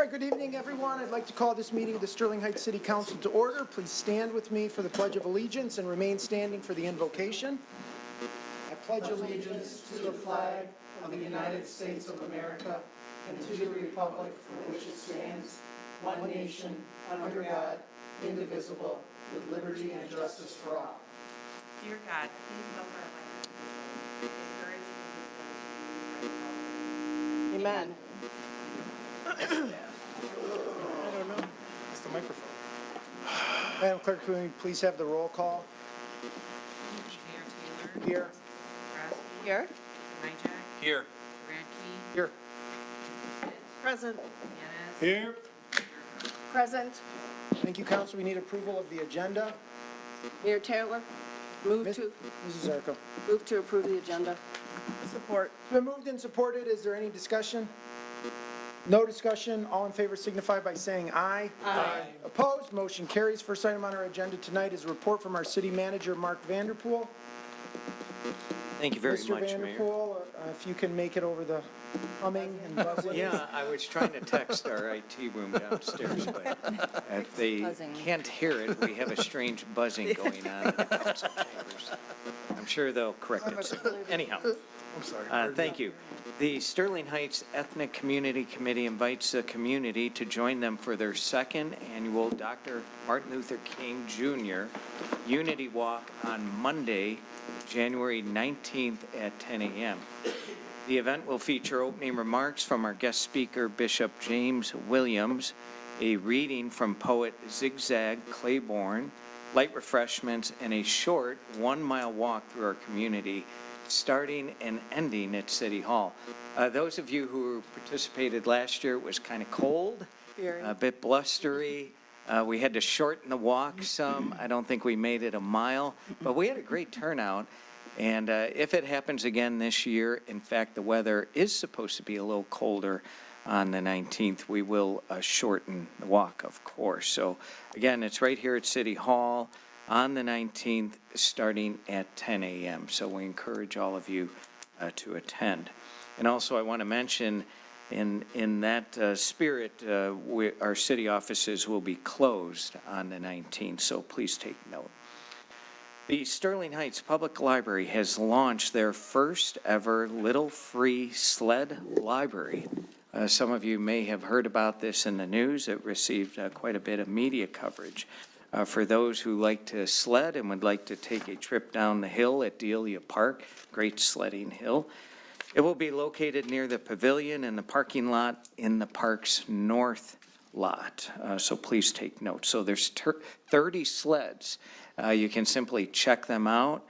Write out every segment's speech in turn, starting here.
right, good evening, everyone. I'd like to call this meeting of the Sterling Heights City Council to order. Please stand with me for the Pledge of Allegiance and remain standing for the invocation. I pledge allegiance to the flag of the United States of America and to the republic for which it stands, one nation, under God, indivisible, with liberty and justice for all. Dear God, please help our life. Encourage and wisdom to Amen. I don't know. It's the microphone. Madam Clerk, can we please have the roll call? Mayor Taylor. Here. Krasny. Here. Majak. Here. Radke. Here. Present. Yanis. Here. Present. Thank you, Council. We need approval of the agenda. Mayor Taylor, move Miss- to Mrs. Zarko. approve the agenda. Support. It's been moved and supported. Is there any discussion? No discussion. All in favor signify by saying aye. Aye. Opposed? Motion carries. First item on our agenda tonight is a report from our city manager, Mark Vanderpool. Thank you very Mr. much, Mayor. Vanderpool, if you can make it over the humming and buzzing. Yeah, I was trying to text our IT room downstairs, but if they Buzzing. can't hear it, we have a strange buzzing going on in the council chambers. I'm sure they'll correct it soon. Anyhow, I'm sorry. thank you. The Sterling Heights Ethnic Community Committee invites the community to join them for their second annual Dr. Martin Luther King Jr. Unity Walk on Monday, January 19th at 10 a.m. The event will feature opening remarks from our guest speaker, Bishop James Williams, a reading from poet Zigzag Claiborne, light refreshments, and a short 1-mile walk through our community, starting and ending at City Hall. Those of you who participated last year, it was kind of cold, a bit blustery. We had to shorten the walk some. I don't think we made it a mile, but we had a great turnout. And if it happens again this year, in fact, the weather is supposed to be a little colder on the 19th, we will shorten the walk, of course. So again, it's right here at City Hall on the 19th, starting at 10 a.m. So we encourage all of you to attend. And also I want to mention in that spirit, our city offices will be closed on the 19th, so please take note. The Sterling Heights Public Library has launched their first ever Little Free Sled Library. Some of you may have heard about this in the news. It received quite a bit of media coverage. For those who like to sled and would like to take a trip down the hill at Delia Park, great sledding hill, it will be located near the pavilion and the parking lot in the park's north lot. So please take note. So there's 30 sleds. You can simply check them out.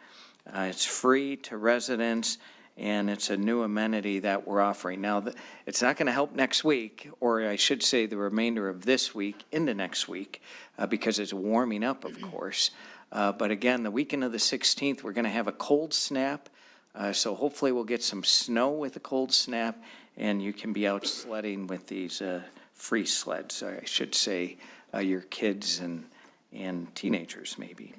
It's free to residents, and it's a new amenity that we're offering. Now, it's not going to help next week, or I should say the remainder of this week into next week, because it's warming up, of course. But again, the weekend of the 16th, we're going to have a cold snap. So hopefully we'll get some snow with a cold snap, and you can be out sledding with these free sleds, I should say, your kids and teenagers maybe.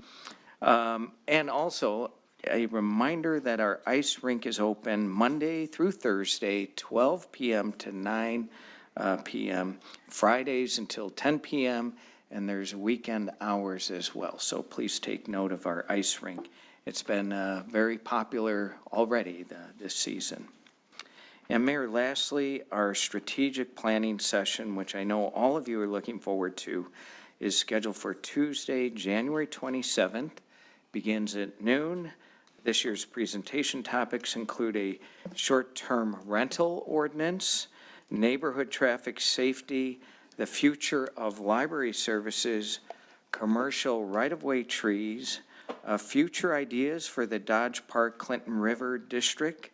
And also a reminder that our ice rink is open Monday through Thursday, 12 p.m. to 9 p.m., Fridays until 10 p.m., and there's weekend hours as well. So please take note of our ice rink. It's been very popular already this season. And Mayor, lastly, our strategic planning session, which I know all of you are looking forward to, is scheduled for Tuesday, January 27th, begins at noon. This year's presentation topics include a short-term rental ordinance, neighborhood traffic safety, the future of library services, commercial right-of-way trees, future ideas for the Dodge Park Clinton River District,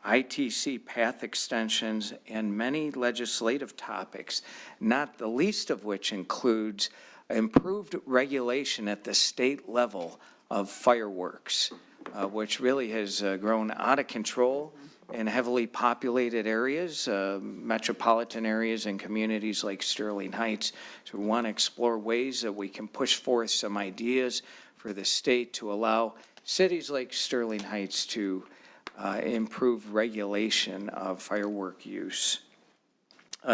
ITC path extensions, and many legislative topics, not the least of which includes improved regulation at the state level of fireworks, which really has grown out of control in heavily populated areas, metropolitan areas and communities like Sterling Heights. So we want to explore ways that we can push forth some ideas for the state to allow cities like Sterling Heights to improve regulation of firework use.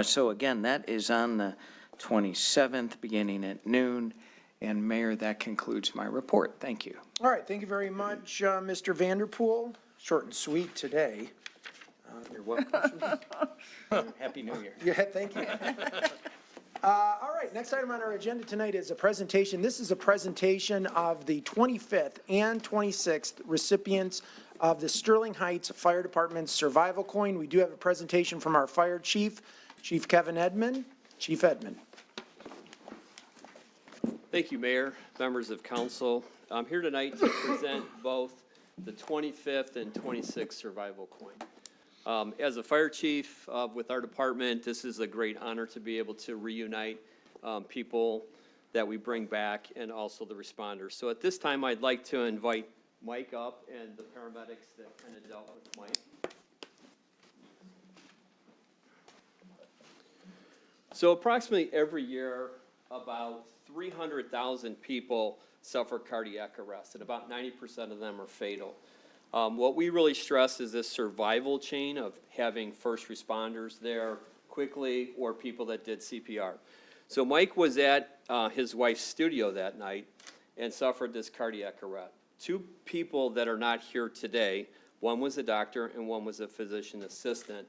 So again, that is on the 27th, beginning at noon. And Mayor, that concludes my report. Thank you. All right, thank you very much, Mr. Vanderpool. Short and sweet today. You're welcome. Happy New Year. Yeah, thank you. All right, next item on our agenda tonight is a presentation. This is a presentation of the 25th and 26th recipients of the Sterling Heights Fire Department's Survival Coin. We do have a presentation from our fire chief, Chief Kevin Edmond. Chief Edmond. Thank you, Mayor, members of council. I'm here tonight to present both the 25th and 26th Survival Coin. As a fire chief with our department, this is a great honor to be able to reunite people that we bring back and also the responders. So at this time, I'd like to invite Mike up and the paramedics that kind of dealt with Mike. So approximately every year, about 300,000 people suffer cardiac arrest, and about 90% of them are fatal. What we really stress is this survival chain of having first responders there quickly or people that did CPR. So Mike was at his wife's studio that night and suffered this cardiac arrest. Two people that are not here today, one was a doctor and one was a physician assistant,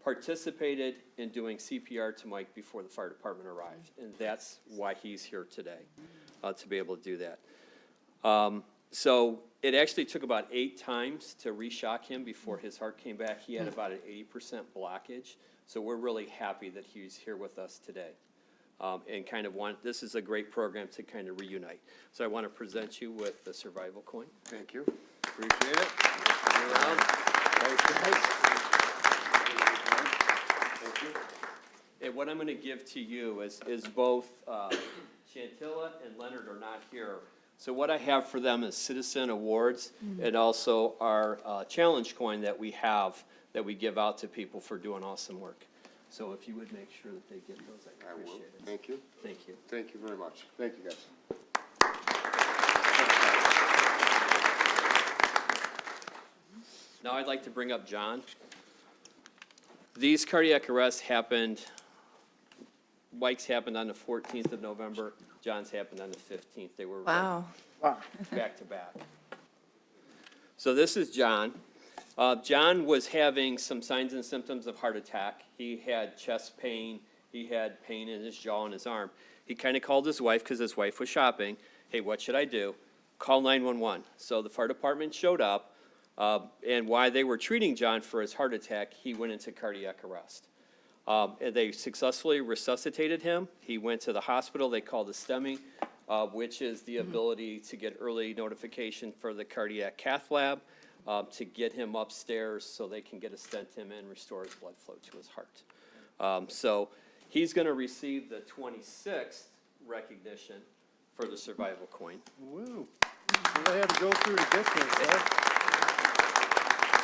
participated in doing CPR to Mike before the fire department arrived. And that's why he's here today, to be able to do that. So it actually took about 8 times to reshock him before his heart came back. He had about an 80% blockage. So we're really happy that he's here with us today. And kind of this is a great program to kind of reunite. So I want to present you with the survival coin. Thank you. Appreciate it. Thank you. And what I'm going to give to you is both Chantilla and Leonard are not here. So what I have for them is citizen awards and also our challenge coin that we have that we give out to people for doing awesome work. So if you would make sure that they get those, I I will. appreciate it. Thank you. Thank you. Thank you very much. Thank you, guys. Now I'd like to bring up John. These cardiac arrests happened, Mike's happened on the 14th of November, John's happened on the 15th. They were Wow. back to back. So this is John. John was having some signs and symptoms of heart attack. He had chest pain. He had pain in his jaw and his arm. He kind of called his wife because his wife was shopping. Hey, what should I do? Call 911. So the fire department showed up. And while they were treating John for his heart attack, he went into cardiac arrest. And they successfully resuscitated him. He went to the hospital. They called a STEMI, which is the ability to get early notification for the cardiac cath lab, to get him upstairs so they can get a stent him and restore his blood flow to his heart. So he's going to receive the 26th recognition for the survival coin. Woo. I had to go through to get this, huh?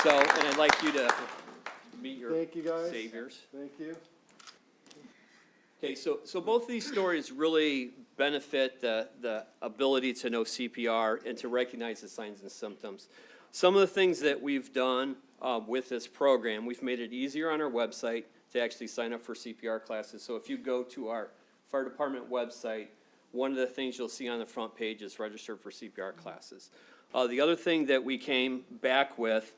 So, and I'd like you to meet your Thank you, guys. saviors. Thank you. Okay, so both of these stories really benefit the ability to know CPR and to recognize the signs and symptoms. Some of the things that we've done with this program, we've made it easier on our website to actually sign up for CPR classes. So if you go to our fire department website, one of the things you'll see on the front page is register for CPR classes. The other thing that we came back with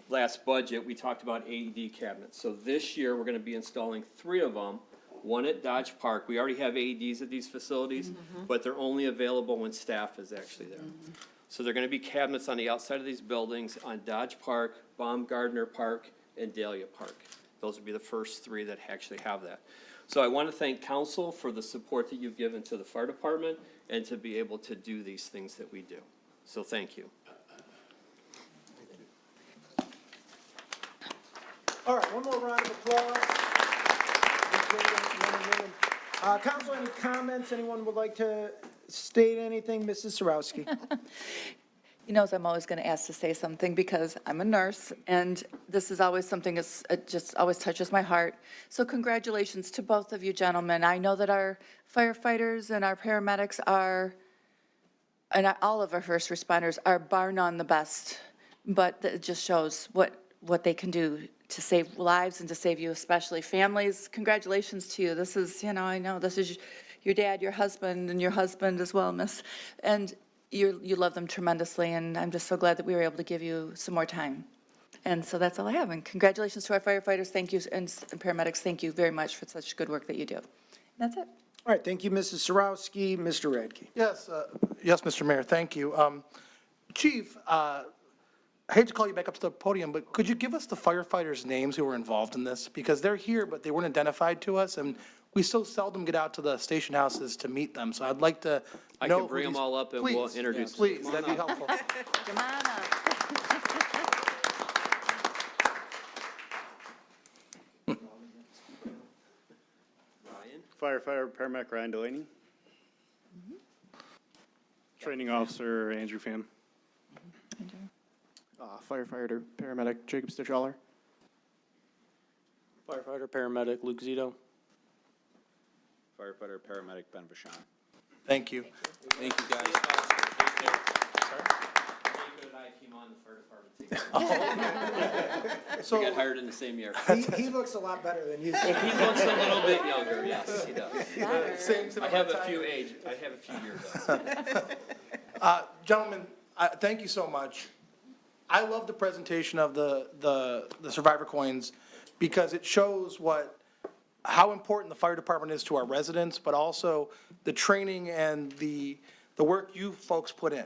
last budget, we talked about AED cabinets. So this year, we're going to be installing 3 of them, one at Dodge Park. We already have AEDs at these facilities, but they're only available when staff is actually there. So they're going to be cabinets on the outside of these buildings on Dodge Park, Baumgardner Park, and Dahlia Park. Those would be the first 3 that actually have that. So I want to thank council for the support that you've given to the fire department and to be able to do these things that we do. So thank you. All right, one more round of applause. Council, any comments? Anyone would like to state anything? Mrs. Sarowski. He knows I'm always going to ask to say something because I'm a nurse, and this is always something that just always touches my heart. So congratulations to both of you gentlemen. I know that our firefighters and our paramedics are, and all of our first responders are bar none the best, but it just shows what what they can do to save lives and to save you, especially families. Congratulations to you. This is, I know this is your dad, your husband, and your husband as well, miss. And you love them tremendously, and I'm just so glad that we were able to give you some more time. And so that's all I have. And congratulations to our firefighters. Thank you, and paramedics, thank you very much for such good work that you do. And that's it. All right, thank you, Mrs. Sarowski. Mr. Radke. Yes, yes, Mr. Mayor, thank you. Chief, I hate to call you back up to the podium, but could you give us the firefighters' names who were involved in this? Because they're here, but they weren't identified to us, and we so seldom get out to the station houses to meet them. So I'd like to I know can bring who them these- all up and we'll Please, introduce them. Please, Come on that'd be up. helpful. Come on up. Ryan? Firefighter, paramedic Ryan Delaney. Training officer Andrew Pham. Firefighter, paramedic Jacob Stitchaller. Firefighter, paramedic Luke Zito. Firefighter, paramedic Ben Vachon. Thank you. Thank you, guys. Jacob and I came on the fire department together. So We got hired in the same year. he looks a lot better than you. He looks a little bit younger, yes, he does. Same I have a few years though. Gentlemen, thank you so much. I love the presentation of the survivor coins because it shows how important the fire department is to our residents, but also the training and the work you folks put in.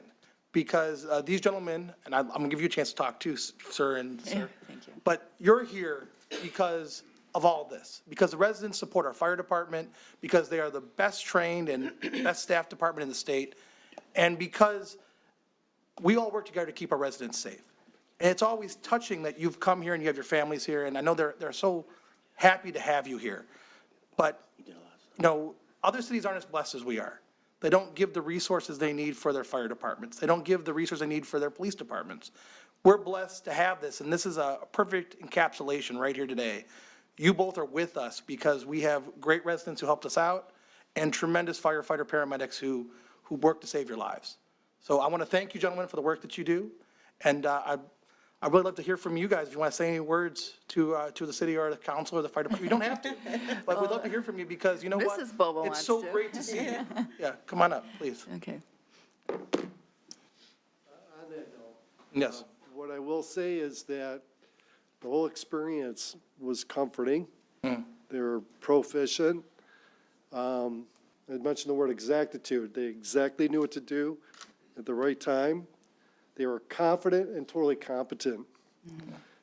Because these gentlemen, and I'm gonna give you a chance to talk too, sir and sir. Thank you. But you're here because of all this, because the residents support our fire department, because they are the best trained and best staffed department in the state, and because we all work together to keep our residents safe. And it's always touching that you've come here and you have your families here, and I know they're so happy to have you here. But, other cities aren't as blessed as we are. They don't give the resources they need for their fire departments. They don't give the resources they need for their police departments. We're blessed to have this, and this is a perfect encapsulation right here today. You both are with us because we have great residents who helped us out and tremendous firefighter paramedics who work to save your lives. So I want to thank you, gentlemen, for the work that you do. And I'd really love to hear from you guys if you want to say any words to the city or the council or the fire department. You don't have to, but we'd love to hear from you because you know what? Mrs. Bobo It's wants so to. great to see you. Yeah, come on up, please. Okay. On that note, Yes. what I will say is that the whole experience was comforting. They were proficient. I mentioned the word exactitude. They exactly knew what to do at the right time. They were confident and totally competent.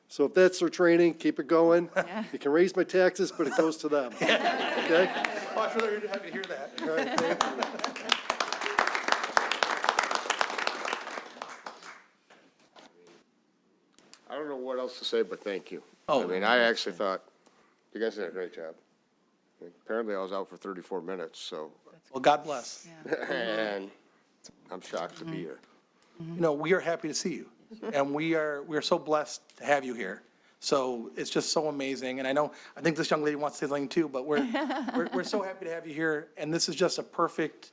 So if that's their training, keep it going. You can raise my taxes, but it goes to them. Okay? Oh, I'm sure they're happy to hear that. All right, thank you. I don't know what else to say, but thank you. Oh. I mean, I actually thought you guys did a great job. Apparently I was out for 34 minutes, so, Well, God bless. and I'm shocked to be here. We are happy to see you. And we are so blessed to have you here. So it's just so amazing. And I think this young lady wants to say something too, but we're so happy to have you here. And this is just a perfect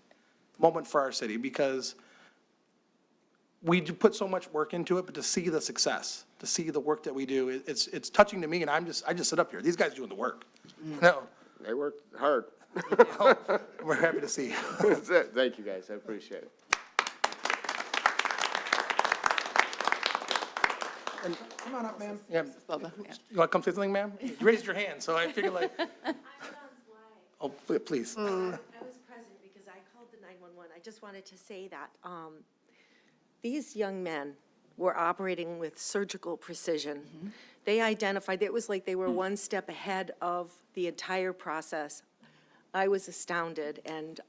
moment for our city because we do put so much work into it, but to see the success, to see the work that we do, it's touching to me. And I just sit up here. These guys are doing the work. No, They worked hard. we're happy to see you. That's it. Thank you, guys. I appreciate it. And come on up, ma'am. Yeah. Bubba, yeah. You want to come say something, ma'am? You raised your hand, so I figured like, I'm Don's wife. oh, please. I was present because I called the 911. I just wanted to say that these young men were operating with surgical precision. They identified, it was like they were one step ahead of the entire process. I was astounded, and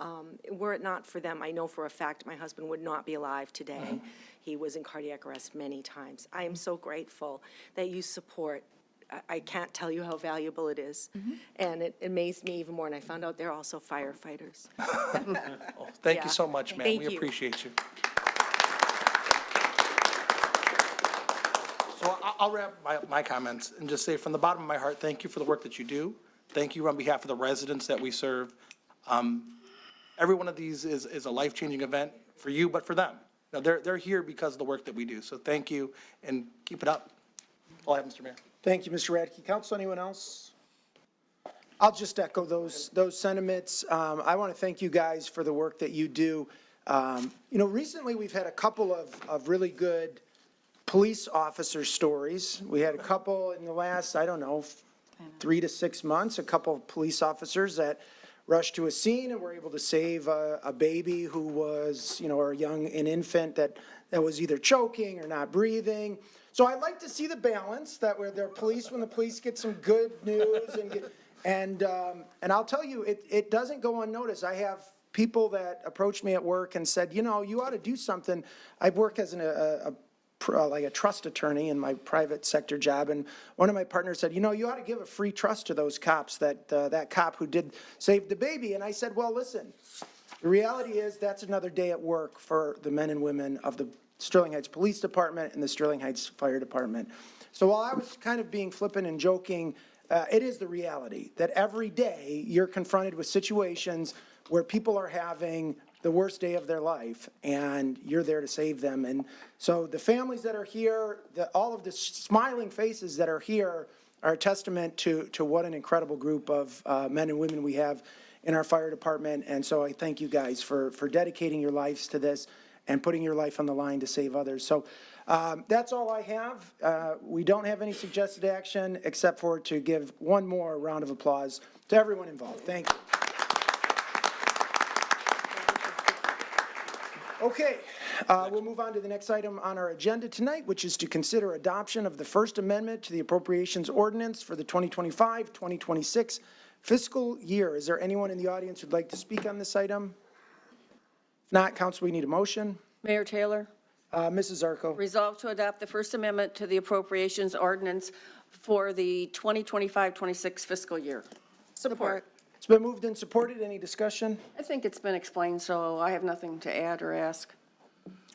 were it not for them, I know for a fact my husband would not be alive today. He was in cardiac arrest many times. I am so grateful that you support. I can't tell you how valuable it is. And it amazed me even more, and I found out they're also firefighters. Oh, thank Yeah. you so much, ma'am. Thank We you. appreciate you. So I'll wrap my comments and just say from the bottom of my heart, thank you for the work that you do. Thank you on behalf of the residents that we serve. Every one of these is a life-changing event for you, but for them. Now, they're here because of the work that we do. So thank you and keep it up. All I have, Mr. Mayor. Thank you, Mr. Radke. Council, anyone else? I'll just echo those sentiments. I want to thank you guys for the work that you do. Recently, we've had a couple of really good police officer stories. We had a couple in the last, 3 to 6 months, a couple of police officers that rushed to a scene and were able to save a baby who was, or an infant that was either choking or not breathing. So I like to see the balance that where they're police, when the police get some good news and I'll tell you, it doesn't go unnoticed. I have people that approach me at work and said, you ought to do something. I work as like a trust attorney in my private sector job, and one of my partners said, you ought to give a free trust to those cops, that cop who did save the baby. And I said, well, listen, the reality is that's another day at work for the men and women of the Sterling Heights Police Department and the Sterling Heights Fire Department. So while I was kind of being flippant and joking, it is the reality that every day you're confronted with situations where people are having the worst day of their life, and you're there to save them. And so the families that are here, all of the smiling faces that are here are a testament to what an incredible group of men and women we have in our fire department. And so I thank you guys for dedicating your lives to this and putting your life on the line to save others. So that's all I have. We don't have any suggested action except for to give one more round of applause to everyone involved. Thank you. Okay, we'll move on to the next item on our agenda tonight, which is to consider adoption of the First Amendment to the Appropriations Ordinance for the 2025-2026 fiscal year. Is there anyone in the audience who'd like to speak on this item? If not, council, we need a motion. Mayor Taylor, Mrs. Zarko. resolve to adopt the First Amendment to the Appropriations Ordinance for the 2025-26 fiscal year. Support. It's been moved and supported. Any discussion? I think it's been explained, so I have nothing to add or ask.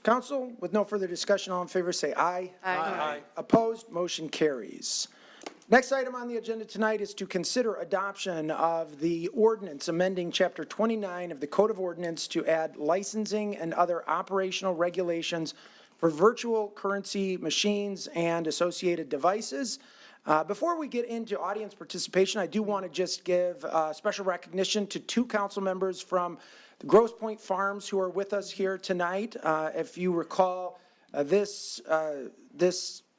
Council, with no further discussion, all in favor say aye. Aye. Opposed, motion carries. Next item on the agenda tonight is to consider adoption of the ordinance amending Chapter 29 of the Code of Ordinance to add licensing and other operational regulations for virtual currency machines and associated devices. Before we get into audience participation, I do want to just give special recognition to 2 council members from the Grosse Pointe Farms who are with us here tonight. If you recall, this,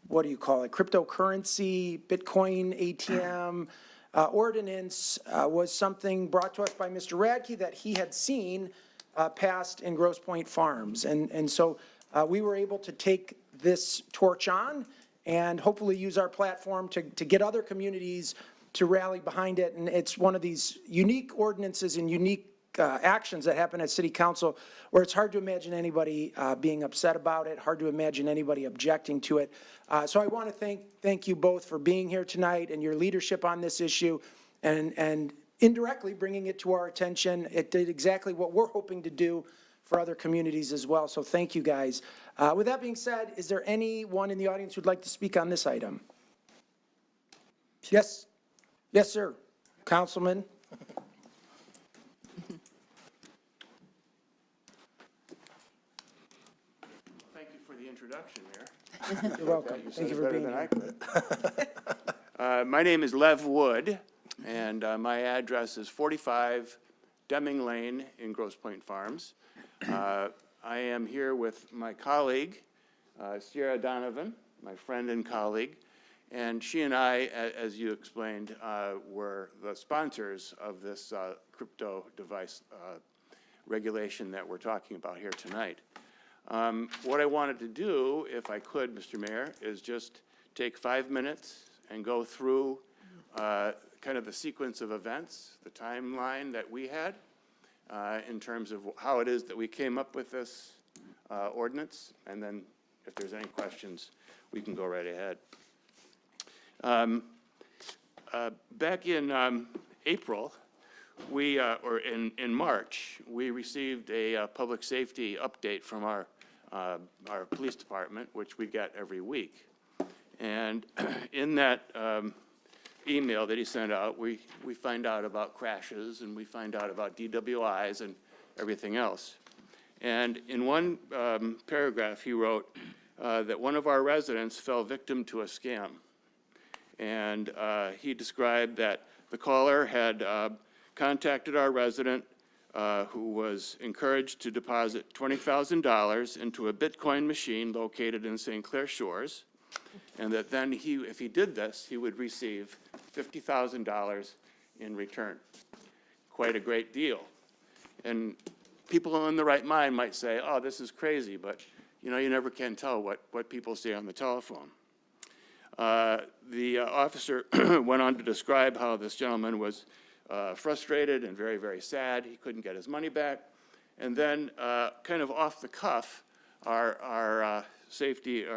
what do you call it, cryptocurrency, Bitcoin ATM ordinance was something brought to us by Mr. Radke that he had seen passed in Grosse Pointe Farms. And so we were able to take this torch on and hopefully use our platform to get other communities to rally behind it. And it's one of these unique ordinances and unique actions that happen at city council where it's hard to imagine anybody being upset about it, hard to imagine anybody objecting to it. So I want to thank you both for being here tonight and your leadership on this issue and indirectly bringing it to our attention. It did exactly what we're hoping to do for other communities as well. So thank you guys. With that being said, is there anyone in the audience who'd like to speak on this item? Yes. Yes, sir. Councilman. Thank you for the introduction, Mayor. You're welcome. Thank you for being here. My name is Lev Wood, and my address is 45 Deming Lane in Grosse Pointe Farms. I am here with my colleague, Sierra Donovan, my friend and colleague, and she and I, as you explained, were the sponsors of this crypto device regulation that we're talking about here tonight. What I wanted to do, if I could, Mr. Mayor, is just take 5 minutes and go through kind of the sequence of events, the timeline that we had in terms of how it is that we came up with this ordinance, and then if there's any questions, we can go right ahead. Back in April, or in March, we received a public safety update from our police department, which we get every week. And in that email that he sent out, we find out about crashes and we find out about DWIs and everything else. And in one paragraph, he wrote that one of our residents fell victim to a scam. And he described that the caller had contacted our resident who was encouraged to deposit $20,000 into a Bitcoin machine located in St. Clair Shores, and that then if he did this, he would receive $50,000 in return. Quite a great deal. And people in the right mind might say, oh, this is crazy, but you know, you never can tell what people say on the telephone. The officer went on to describe how this gentleman was frustrated and very, very sad. He couldn't get his money back. And then, kind of off the cuff, our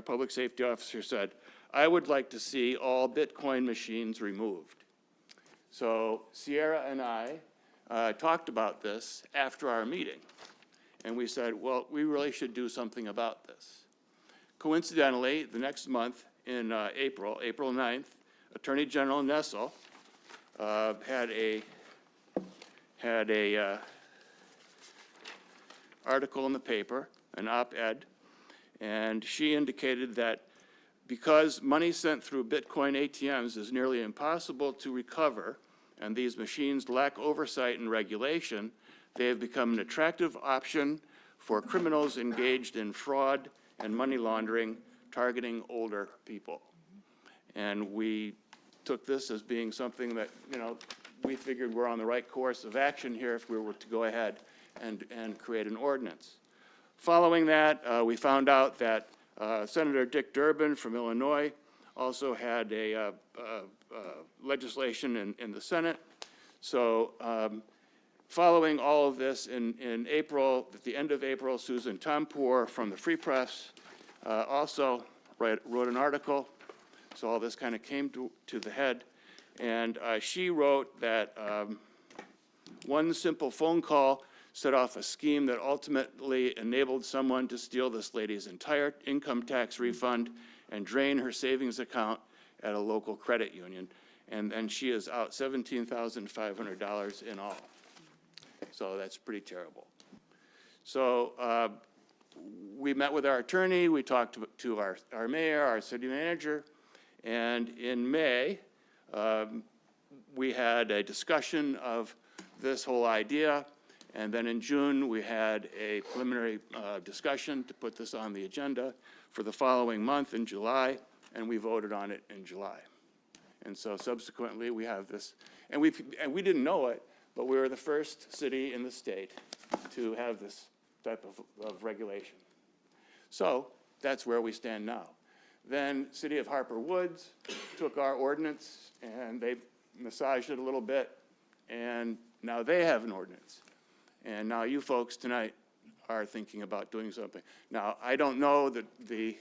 public safety officer said, I would like to see all Bitcoin machines removed. So Sierra and I talked about this after our meeting. And we said, well, we really should do something about this. Coincidentally, the next month in April 9th, Attorney General Nessel had a article in the paper, an op-ed, and she indicated that because money sent through Bitcoin ATMs is nearly impossible to recover, and these machines lack oversight and regulation, they have become an attractive option for criminals engaged in fraud and money laundering, targeting older people. And we took this as being something that, you know, we figured we're on the right course of action here if we were to go ahead and create an ordinance. Following that, we found out that Senator Dick Durbin from Illinois also had a legislation in the Senate. So following all of this, in April, at the end of April, Susan Tompour from the Free Press also wrote an article. So all this kind of came to the head. And she wrote that one simple phone call set off a scheme that ultimately enabled someone to steal this lady's entire income tax refund and drain her savings account at a local credit union. And she is out $17,500 in all. So that's pretty terrible. So we met with our attorney, we talked to our mayor, our city manager, and in May, we had a discussion of this whole idea, and then in June, we had a preliminary discussion to put this on the agenda for the following month in July, and we voted on it in July. And so subsequently, we have this, and we didn't know it, but we were the first city in the state to have this type of regulation. So that's where we stand now. Then City of Harper Woods took our ordinance and they massaged it a little bit, and now they have an ordinance. And now you folks tonight are thinking about doing something. Now, I don't know the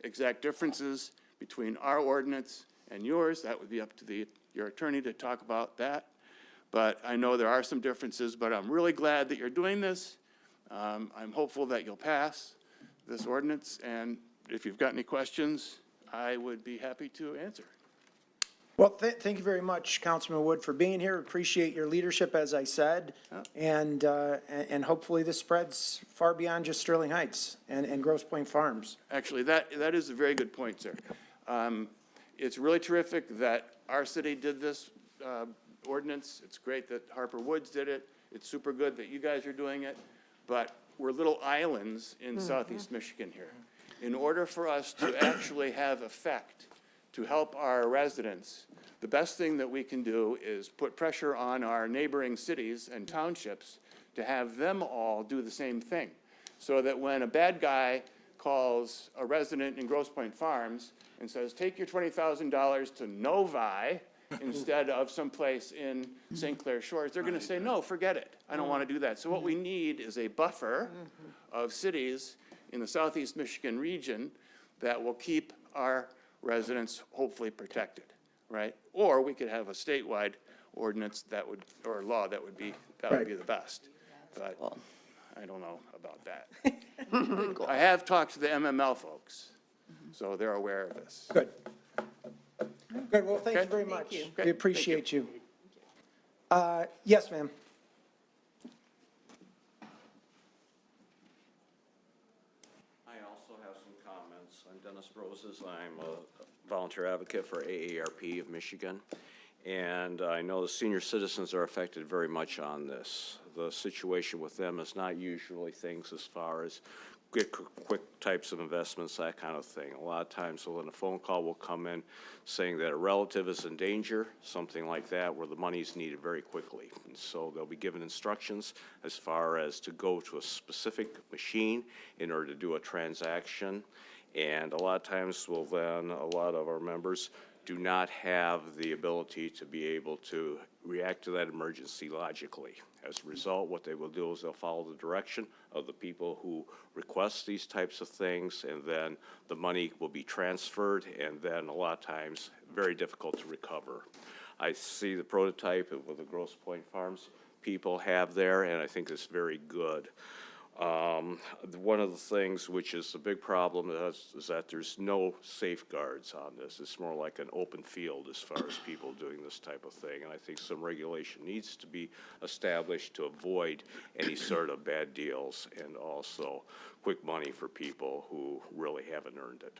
exact differences between our ordinance and yours. That would be up to your attorney to talk about that. But I know there are some differences, but I'm really glad that you're doing this. I'm hopeful that you'll pass this ordinance, and if you've got any questions, I would be happy to answer. Well, thank you very much, Councilman Wood, for being here. Appreciate your leadership, as I said, and hopefully this spreads far beyond just Sterling Heights and Grosse Pointe Farms. Actually, that is a very good point, sir. It's really terrific that our city did this ordinance. It's great that Harper Woods did it. It's super good that you guys are doing it, but we're little islands in southeast Michigan here. In order for us to actually have effect to help our residents, the best thing that we can do is put pressure on our neighboring cities and townships to have them all do the same thing. So that when a bad guy calls a resident in Grosse Pointe Farms and says, take your $20,000 to Novi instead of someplace in St. Clair Shores, they're going to say, no, forget it. I don't want to do that. So what we need is a buffer of cities in the southeast Michigan region that will keep our residents hopefully protected, right? Or we could have a statewide ordinance or law that would be the best. But I don't know about that. I have talked to the MML folks, so they're aware of this. Good. Good, well, thank you Okay. very much. you. We appreciate you. Yes, ma'am. I also have some comments. I'm Dennis Roses. I'm a volunteer advocate for AARP of Michigan, and I know the senior citizens are affected very much on this. The situation with them is not usually things as far as quick types of investments, that kind of thing. A lot of times when a phone call will come in saying that a relative is in danger, something like that, where the money is needed very quickly. And so they'll be given instructions as far as to go to a specific machine in order to do a transaction. And a lot of times, well, then a lot of our members do not have the ability to be able to react to that emergency logically. As a result, what they will do is they'll follow the direction of the people who request these types of things, and then the money will be transferred, and then a lot of times, very difficult to recover. I see the prototype of what the Grosse Pointe Farms people have there, and I think it's very good. One of the things which is a big problem is that there's no safeguards on this. It's more like an open field as far as people doing this type of thing. And I think some regulation needs to be established to avoid any sort of bad deals and also quick money for people who really haven't earned it.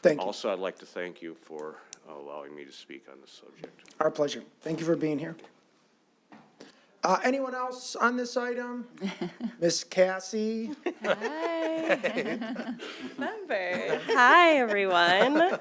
Thank you. Also, I'd like to thank you for allowing me to speak on this subject. Our pleasure. Thank you for being here. Anyone else on this item? Miss Cassie? Member. Hi, everyone.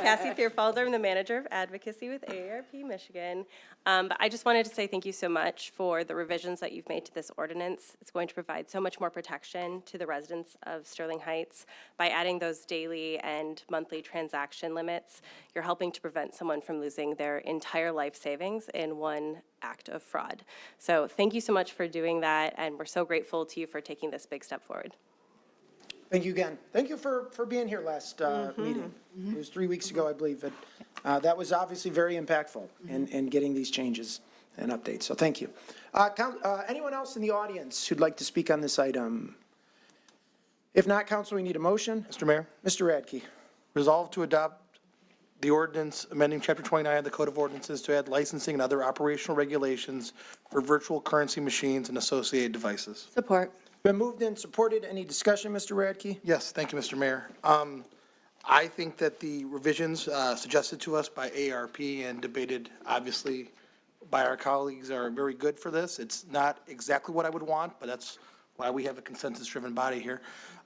Cassie Thierfalder, I'm the manager of advocacy with AARP Michigan. But I just wanted to say thank you so much for the revisions that you've made to this ordinance. It's going to provide so much more protection to the residents of Sterling Heights. By adding those daily and monthly transaction limits, you're helping to prevent someone from losing their entire life savings in one act of fraud. So thank you so much for doing that, and we're so grateful to you for taking this big step forward. Thank you again. Thank you for being here last meeting. It was 3 weeks ago, I believe, but that was obviously very impactful in getting these changes and updates, so thank you. Anyone else in the audience who'd like to speak on this item? If not, council, we need a motion. Mr. Mayor, Mr. Radke. resolve to adopt the ordinance amending Chapter 29 of the Code of Ordinances to add licensing and other operational regulations for virtual currency machines and associated devices. Support. Been moved and supported. Any discussion, Mr. Radke? Yes, thank you, Mr. Mayor. I think that the revisions suggested to us by ARP and debated, obviously, by our colleagues are very good for this. It's not exactly what I would want, but that's why we have a consensus-driven body here.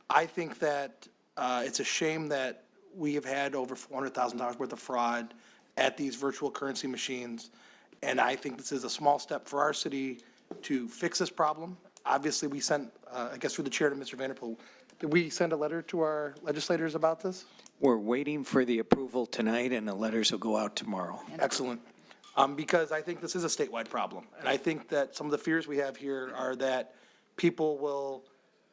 I think that it's a shame that we have had over $400,000 worth of fraud at these virtual currency machines, and I think this is a small step for our city to fix this problem. Obviously, we sent, I guess through the chair to Mr. Vanderpool, did we send a letter to our legislators about this? We're waiting for the approval tonight, and the letters will go out tomorrow. Excellent. Because I think this is a statewide problem. And I think that some of the fears we have here are that people will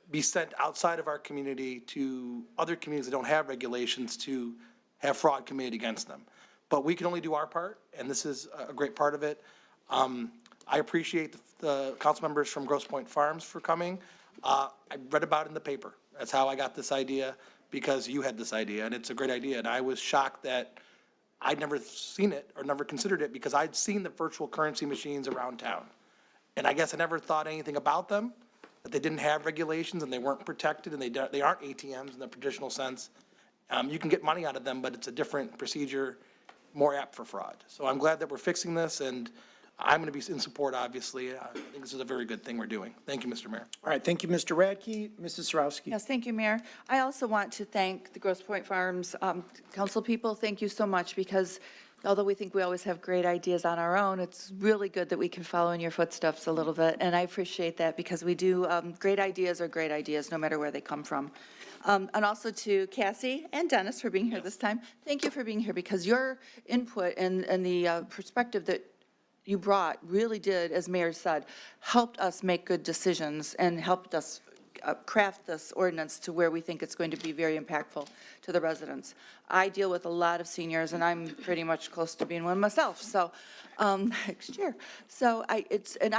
be sent outside of our community to other communities that don't have regulations to have fraud committed against them. But we can only do our part, and this is a great part of it. I appreciate the council members from Grosse Pointe Farms for coming. I read about it in the paper. That's how I got this idea, because you had this idea, and it's a great idea. And I was shocked that I'd never seen it or never considered it, because I'd seen the virtual currency machines around town. And I guess I never thought anything about them, that they didn't have regulations and they weren't protected, and they aren't ATMs in the traditional sense. You can get money out of them, but it's a different procedure, more apt for fraud. So I'm glad that we're fixing this, and I'm going to be in support, obviously. I think this is a very good thing we're doing. Thank you, Mr. Mayor. All right, thank you, Mr. Radke. Mrs. Sarowski. Yes, thank you, Mayor. I also want to thank the Grosse Pointe Farms council people. Thank you so much, because although we think we always have great ideas on our own, it's really good that we can follow in your footsteps a little bit. And I appreciate that, because we do, great ideas are great ideas, no matter where they come from. And also to Cassie and Dennis for being here this time. Thank you for being here, because your input and the perspective that you brought really did, as Mayor said, helped us make good decisions and helped us craft this ordinance to where we think it's going to be very impactful to the residents. I deal with a lot of seniors, and I'm pretty much close to being one myself, so next year. So I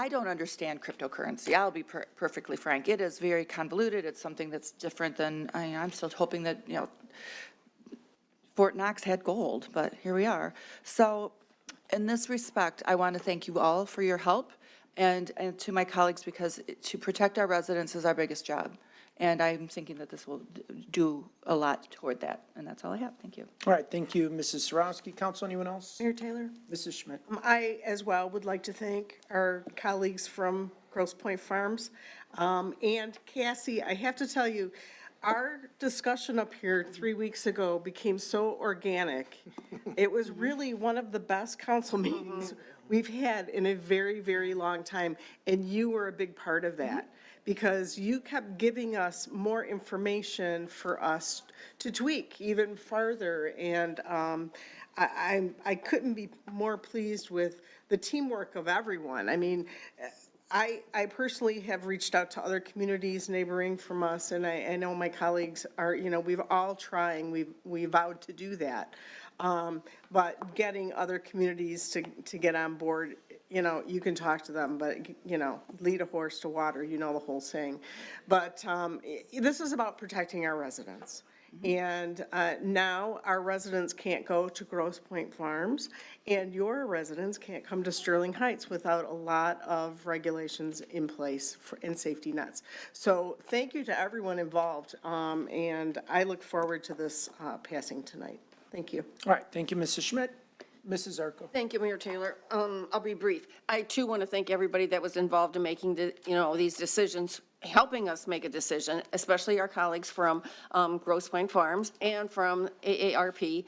don't understand cryptocurrency. I'll be perfectly frank. It is very convoluted. It's something that's different than, I'm still hoping that, Fort Knox had gold, but here we are. So in this respect, I want to thank you all for your help, and to my colleagues, because to protect our residents is our biggest job. And I'm thinking that this will do a lot toward that, and that's all I have. Thank you. All right, thank you, Mrs. Sarowski. Council, anyone else? Mayor Taylor? Mrs. Schmidt. I, as well, would like to thank our colleagues from Grosse Pointe Farms. And Cassie, I have to tell you, our discussion up here 3 weeks ago became so organic. It was really one of the best council meetings we've had in a very, very long time, and you were a big part of that, because you kept giving us more information for us to tweak even farther, and I couldn't be more pleased with the teamwork of everyone. I mean, I personally have reached out to other communities neighboring from us, and I know my colleagues are, we've all trying, we vowed to do that. But getting other communities to get on board, you can talk to them, but, lead a horse to water, the whole saying. But this is about protecting our residents. And now our residents can't go to Grosse Pointe Farms, and your residents can't come to Sterling Heights without a lot of regulations in place and safety nets. So thank you to everyone involved, and I look forward to this passing tonight. Thank you. All right, thank you, Mrs. Schmidt. Mrs. Zarko. Thank you, Mayor Taylor. I'll be brief. I too want to thank everybody that was involved in making these decisions, helping us make a decision, especially our colleagues from Grosse Pointe Farms and from AARP.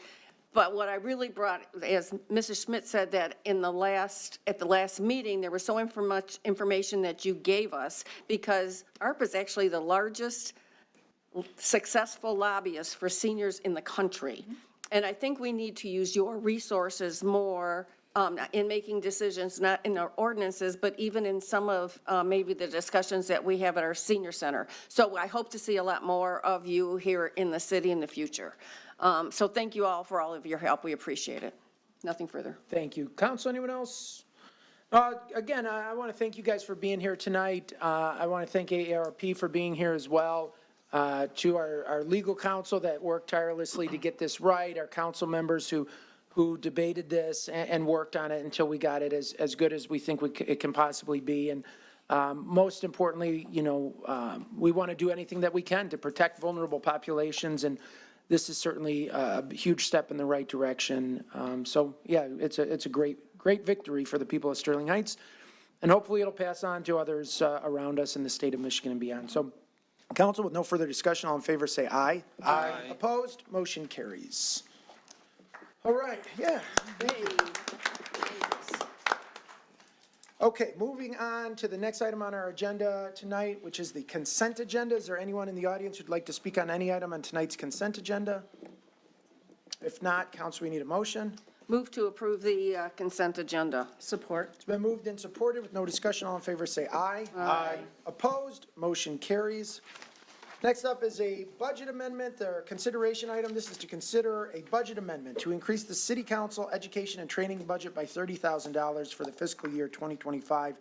But what I really brought, as Mrs. Schmidt said, that at the last meeting, there was so much information that you gave us, because ARP is actually the largest successful lobbyist for seniors in the country. And I think we need to use your resources more in making decisions, not in our ordinances, but even in some of maybe the discussions that we have at our senior center. So I hope to see a lot more of you here in the city in the future. So thank you all for all of your help. We appreciate it. Nothing further. Thank you. Council, anyone else? Again, I want to thank you guys for being here tonight. I want to thank AARP for being here as well. To our legal counsel that worked tirelessly to get this right, our council members who debated this and worked on it until we got it as good as we think it can possibly be. And most importantly, we want to do anything that we can to protect vulnerable populations, and this is certainly a huge step in the right direction. So yeah, it's a great victory for the people of Sterling Heights, and hopefully it'll pass on to others around us in the state of Michigan and beyond. So, council, with no further discussion, all in favor say aye. Aye. Opposed? Motion carries. All right, yeah. Okay, moving on to the next item on our agenda tonight, which is the consent agenda. Is there anyone in the audience who'd like to speak on any item on tonight's consent agenda? If not, council, we need a motion. Move to approve the consent agenda. Support. It's been moved and supported with no discussion. All in favor say aye. Aye. Opposed? Motion carries. Next up is a budget amendment, or consideration item. This is to consider a budget amendment to increase the city council education and training budget by $30,000 for the fiscal year 2025,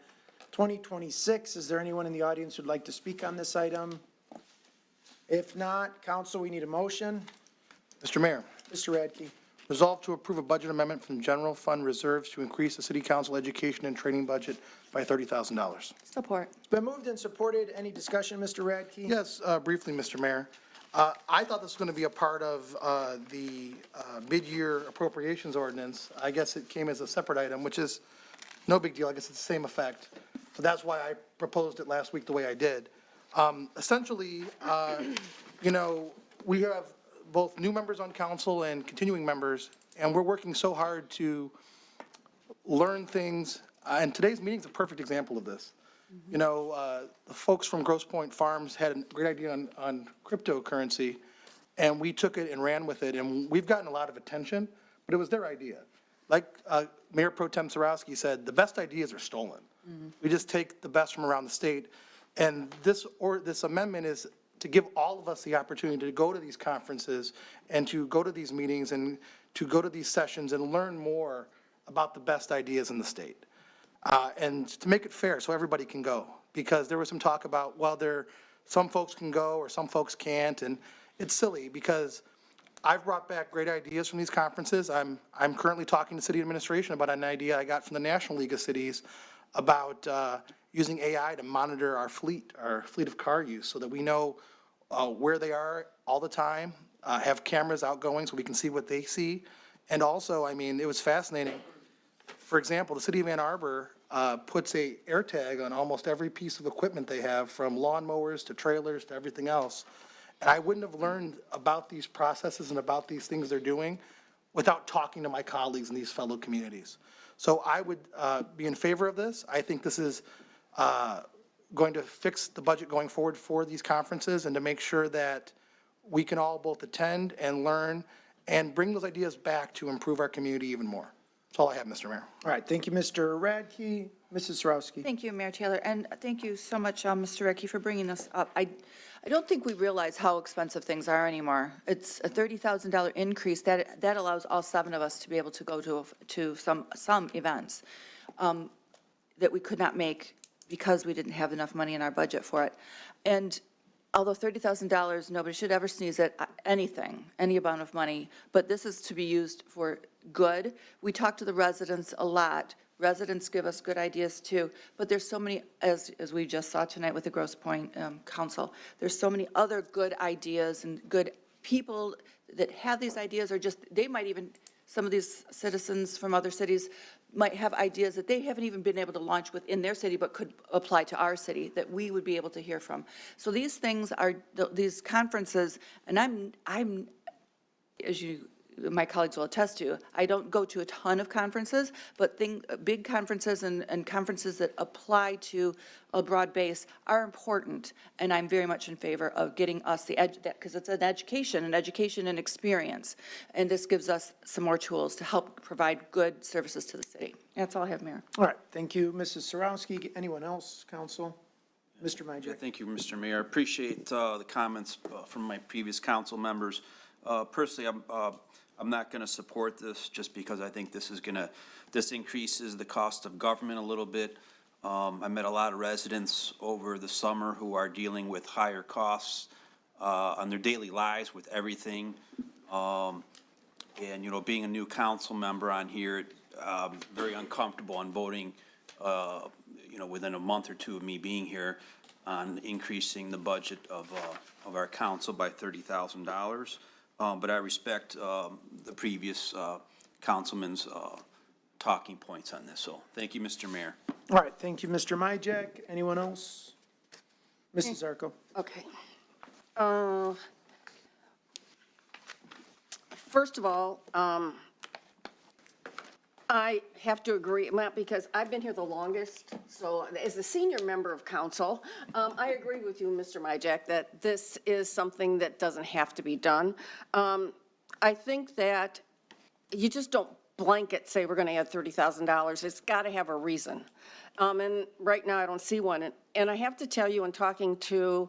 2026. Is there anyone in the audience who'd like to speak on this item? If not, council, we need a motion. Mr. Mayor, Mr. Radke. resolve to approve a budget amendment from general fund reserves to increase the city council education and training budget by $30,000. Support. It's been moved and supported. Any discussion, Mr. Radke? Yes, briefly, Mr. Mayor. I thought this was going to be a part of the mid-year appropriations ordinance. I guess it came as a separate item, which is no big deal. I guess it's the same effect. So that's why I proposed it last week the way I did. Essentially, we have both new members on council and continuing members, and we're working so hard to learn things. And today's meeting is a perfect example of this. The folks from Grosse Pointe Farms had a great idea on cryptocurrency, and we took it and ran with it, and we've gotten a lot of attention, but it was their idea. Like Mayor Pro Tem Sarowski said, the best ideas are stolen. We just take the best from around the state, and this amendment is to give all of us the opportunity to go to these conferences and to go to these meetings and to go to these sessions and learn more about the best ideas in the state. And to make it fair so everybody can go, because there was some talk about, well, some folks can go or some folks can't, and it's silly because I've brought back great ideas from these conferences. I'm currently talking to city administration about an idea I got from the National League of Cities about using AI to monitor our fleet of car use so that we know where they are all the time, have cameras outgoing so we can see what they see. And also, I mean, it was fascinating. For example, the city of Ann Arbor puts a air tag on almost every piece of equipment they have, from lawnmowers to trailers to everything else. And I wouldn't have learned about these processes and about these things they're doing without talking to my colleagues in these fellow communities. So I would be in favor of this. I think this is going to fix the budget going forward for these conferences and to make sure that we can all both attend and learn and bring those ideas back to improve our community even more. That's all I have, Mr. Mayor. All right, thank you, Mr. Radke. Mrs. Sarowski. Thank you, Mayor Taylor, and thank you so much, Mr. Recchi, for bringing this up. I don't think we realize how expensive things are anymore. It's a $30,000 increase. That allows all 7 of us to be able to go to some events that we could not make because we didn't have enough money in our budget for it. And although $30,000, nobody should ever sneeze at anything, any amount of money, but this is to be used for good. We talk to the residents a lot. Residents give us good ideas too, but there's so many, as we just saw tonight with the Grosse Pointe Council, there's so many other good ideas and good people that have these ideas, or just, they might even, some of these citizens from other cities might have ideas that they haven't even been able to launch within their city, but could apply to our city, that we would be able to hear from. So these things are, these conferences, and I'm, as my colleagues will attest to, I don't go to a ton of conferences, but big conferences and conferences that apply to a broad base are important, and I'm very much in favor of getting us because it's an education and experience, and this gives us some more tools to help provide good services to the city. That's all I have, Mayor. All right, thank you, Mrs. Sarowski. Anyone else, council? Mr. Majek. Thank you, Mr. Mayor. I appreciate the comments from my previous council members. Personally, I'm not going to support this just because I think this increases the cost of government a little bit. I met a lot of residents over the summer who are dealing with higher costs on their daily lives with everything. And, you know, being a new council member on here, very uncomfortable on voting, you know, within a month or two of me being here on increasing the budget of our council by $30,000. But I respect the previous councilman's talking points on this. So thank you, Mr. Mayor. All right, thank you, Mr. Majek. Anyone else? Mrs. Zarko. Okay. First of all, I have to agree, not because I've been here the longest, so as a senior member of council, I agree with you, Mr. Majek, that this is something that doesn't have to be done. I think that you just don't blanket say we're going to add $30,000. It's got to have a reason. And right now I don't see one. And I have to tell you, in talking to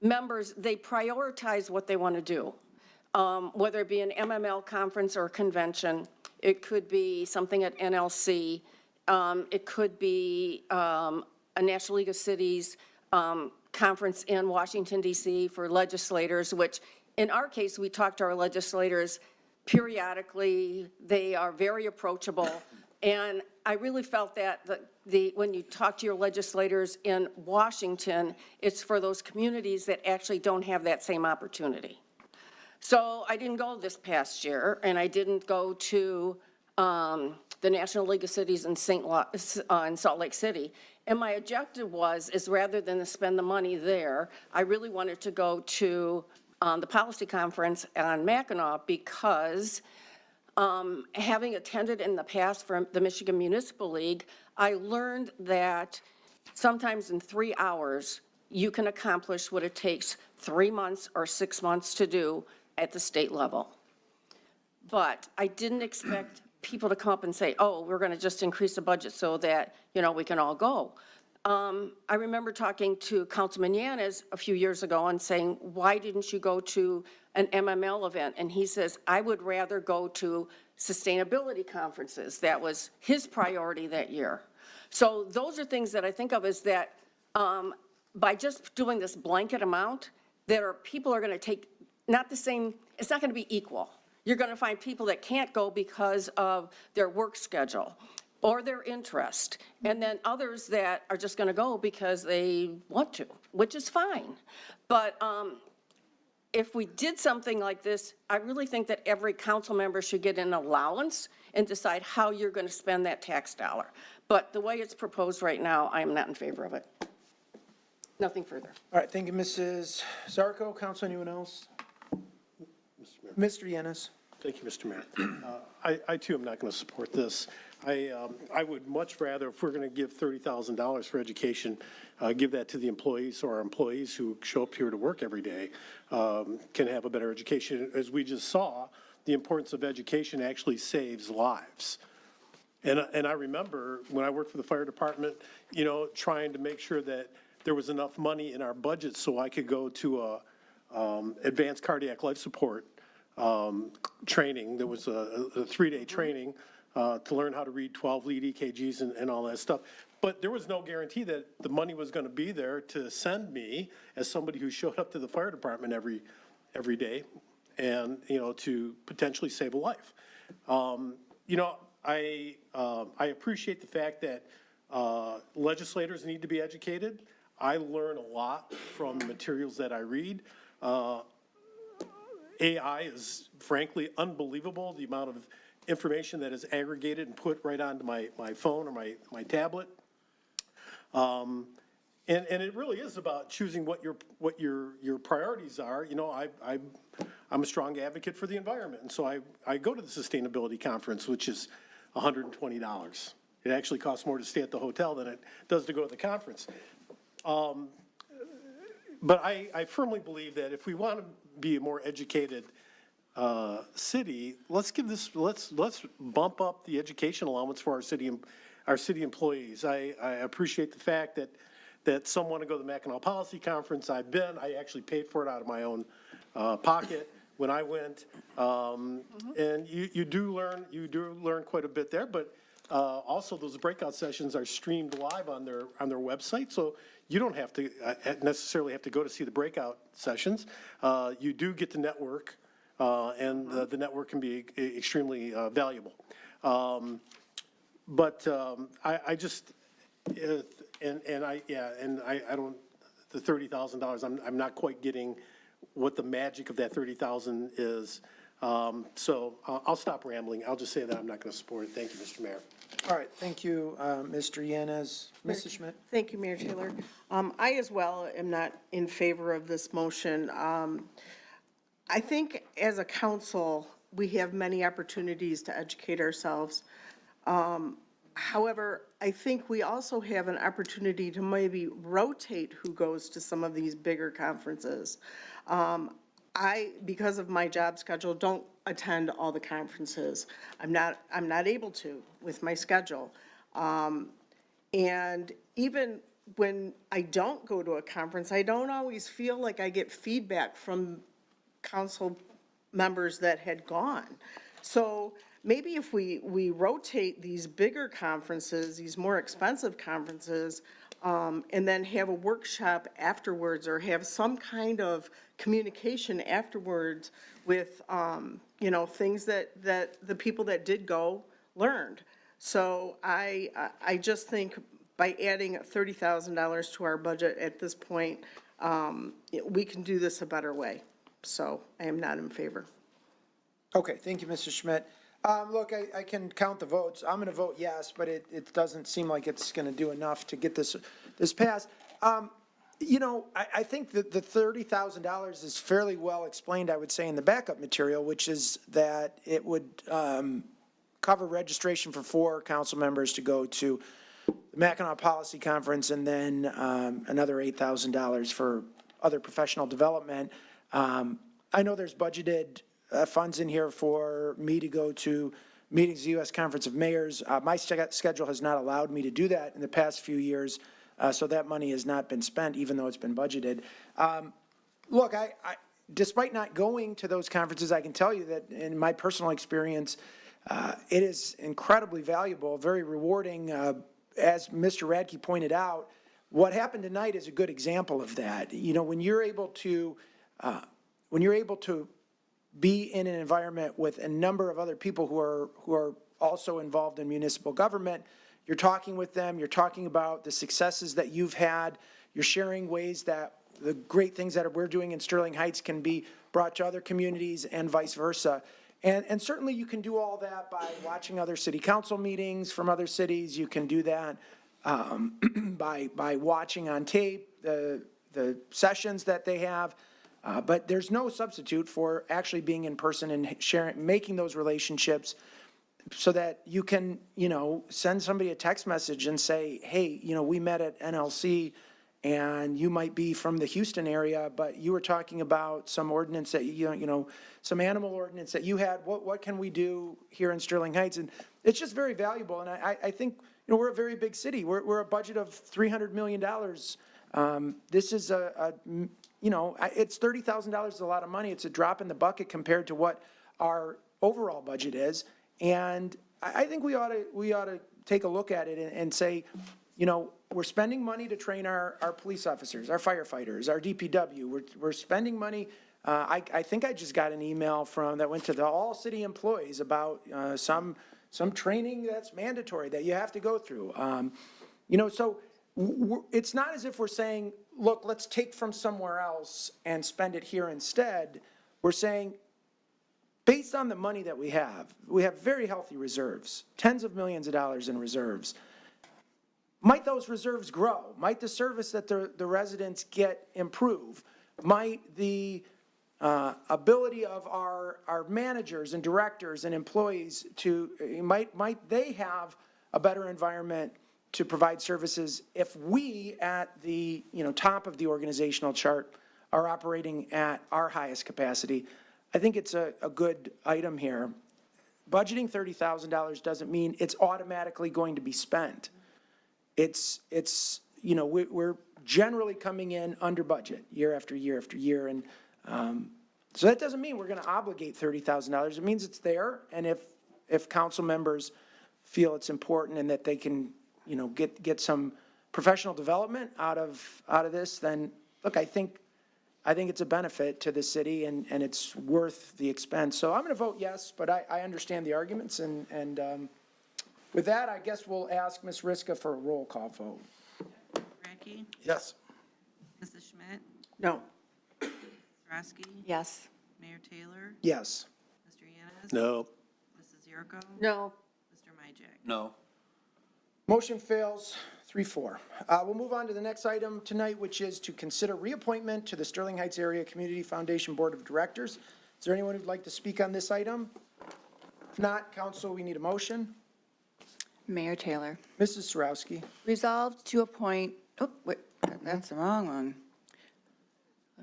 members, they prioritize what they want to do. Whether it be an MML conference or a convention, it could be something at NLC, it could be a National League of Cities conference in Washington, D.C. for legislators, which in our case, we talk to our legislators periodically. They are very approachable. And I really felt that when you talk to your legislators in Washington, it's for those communities that actually don't have that same opportunity. So I didn't go this past year, and I didn't go to the National League of Cities in in Salt Lake City. And my objective is rather than to spend the money there, I really wanted to go to the policy conference on Mackinac, because having attended in the past for the Michigan Municipal League, I learned that sometimes in 3 hours, you can accomplish what it takes 3 months or 6 months to do at the state level. But I didn't expect people to come up and say, oh, we're going to just increase the budget so that, you know, we can all go. I remember talking to Councilman Yanes a few years ago and saying, why didn't you go to an MML event? And he says, I would rather go to sustainability conferences. That was his priority that year. So those are things that I think of as that by just doing this blanket amount, people are going to take not the same, it's not going to be equal. You're going to find people that can't go because of their work schedule. or their interest, and then others that are just going to go because they want to, which is fine. But if we did something like this, I really think that every council member should get an allowance and decide how you're going to spend that tax dollar. But the way it's proposed right now, I am not in favor of it. Nothing further. All right, thank you, Mrs. Zarco. Council, anyone else? Mr. Yannis. Thank you, Mr. Mayor. I too am not going to support this. I would much rather, if we're going to give $30,000 for education, give that to the employees, so our employees who show up here to work every day can have a better education. As we just saw, the importance of education actually saves lives. And I remember when I worked for the fire department, you know, trying to make sure that there was enough money in our budget so I could go to a advanced cardiac life support training. There was a 3-day training to learn how to read 12 lead EKGs and all that stuff. But there was no guarantee that the money was going to be there to send me as somebody who showed up to the fire department every day and, you know, to potentially save a life. You know, I appreciate the fact that legislators need to be educated. I learn a lot from the materials that I read. AI is frankly unbelievable, the amount of information that is aggregated and put right onto my phone or my tablet. And it really is about choosing what your priorities are. You know, I'm a strong advocate for the environment, and so I go to the sustainability conference, which is $120. It actually costs more to stay at the hotel than it does to go to the conference. But I firmly believe that if we want to be a more educated city, let's bump up the education allowance for our city employees. I appreciate the fact that some want to go to the Mackinac Policy Conference. I actually paid for it out of my own pocket when I went. And you do learn quite a bit there, but also those breakout sessions are streamed live on their website, so you don't have to necessarily have to go to see the breakout sessions. You do get to network, and the network can be extremely valuable. But I just, and I don't, the $30,000, I'm not quite getting what the magic of that 30,000 is. So I'll stop rambling. I'll just say that I'm not going to support it. Thank you, Mr. Mayor. All right, thank you, Mr. Yanez. Mrs. Schmidt? Thank you, Mayor Taylor. I as well am not in favor of this motion. I think as a council, we have many opportunities to educate ourselves. However, I think we also have an opportunity to maybe rotate who goes to some of these bigger conferences. Because of my job schedule, don't attend all the conferences. I'm not able to with my schedule. And even when I don't go to a conference, I don't always feel like I get feedback from council members that had gone. So maybe if we rotate these bigger conferences, these more expensive conferences, and then have a workshop afterwards or have some kind of communication afterwards with, you know, things that the people that did go learned. So I just think by adding $30,000 to our budget at this point, we can do this a better way. So I am not in favor. Okay, thank you, Mr. Schmidt. Look, I can count the votes. I'm going to vote yes, but it doesn't seem like it's going to do enough to get this passed. You know, I think that the $30,000 is fairly well explained, I would say, in the backup material, which is that it would cover registration for 4 council members to go to the Mackinac Policy Conference, and then another $8,000 for other professional development. I know there's budgeted funds in here for me to go to meetings of the U.S. Conference of Mayors. My schedule has not allowed me to do that in the past few years, so that money has not been spent, even though it's been budgeted. Look, despite not going to those conferences, I can tell you that in my personal experience, it is incredibly valuable, very rewarding. As Mr. Radke pointed out, what happened tonight is a good example of that. You know, when you're able to be in an environment with a number of other people who are also involved in municipal government. You're talking with them, you're talking about the successes that you've had, you're sharing ways that the great things that we're doing in Sterling Heights can be brought to other communities and vice versa. And certainly you can do all that by watching other city council meetings from other cities. You can do that by watching on tape the sessions that they have. But there's no substitute for actually being in person and sharing, making those relationships so that you can, send somebody a text message and say, hey, we met at NLC and you might be from the Houston area, but you were talking about some ordinance that, some animal ordinance that you had. What can we do here in Sterling Heights? And it's just very valuable. And I think, we're a very big city. We're a budget of $300 million. This is it's $30,000 is a lot of money. It's a drop in the bucket compared to what our overall budget is. And I think we ought to take a look at it and say, we're spending money to train our police officers, our firefighters, our DPW. We're spending money. I think I just got an email that went to all city employees about some training that's mandatory that you have to go through. So it's not as if we're saying, look, let's take from somewhere else and spend it here instead. We're saying, based on the money that we have very healthy reserves, tens of millions of dollars in reserves. Might those reserves grow? Might the service that the residents get improve? Might the ability of our managers and directors and employees might they have a better environment to provide services if we at the top of the organizational chart are operating at our highest capacity? I think it's a good item here. Budgeting $30,000 doesn't mean it's automatically going to be spent. We're generally coming in under budget year after year after year. And so that doesn't mean we're going to obligate $30,000. It means it's there. And if council members feel it's important and that they can, get some professional development out of this, then look, I think it's a benefit to the city and it's worth the expense. So I'm going to vote yes, but I understand the arguments. And with that, I guess we'll ask Ms. Riska for a roll call vote. Radke? Yes. Mrs. Schmidt? No. Sarowski? Yes. Mayor Taylor? Yes. Mr. Yanas? No. Mrs. Yurko? No. Mr. Majek? No. Motion fails 3-4. We'll move on to the next item tonight, which is to consider reappointment to the Sterling Heights Area Community Foundation Board of Directors. Is there anyone who'd like to speak on this item? If not, council, we need a motion. Mayor Taylor. Mrs. Sarowski. Resolved to appoint, that's the wrong one.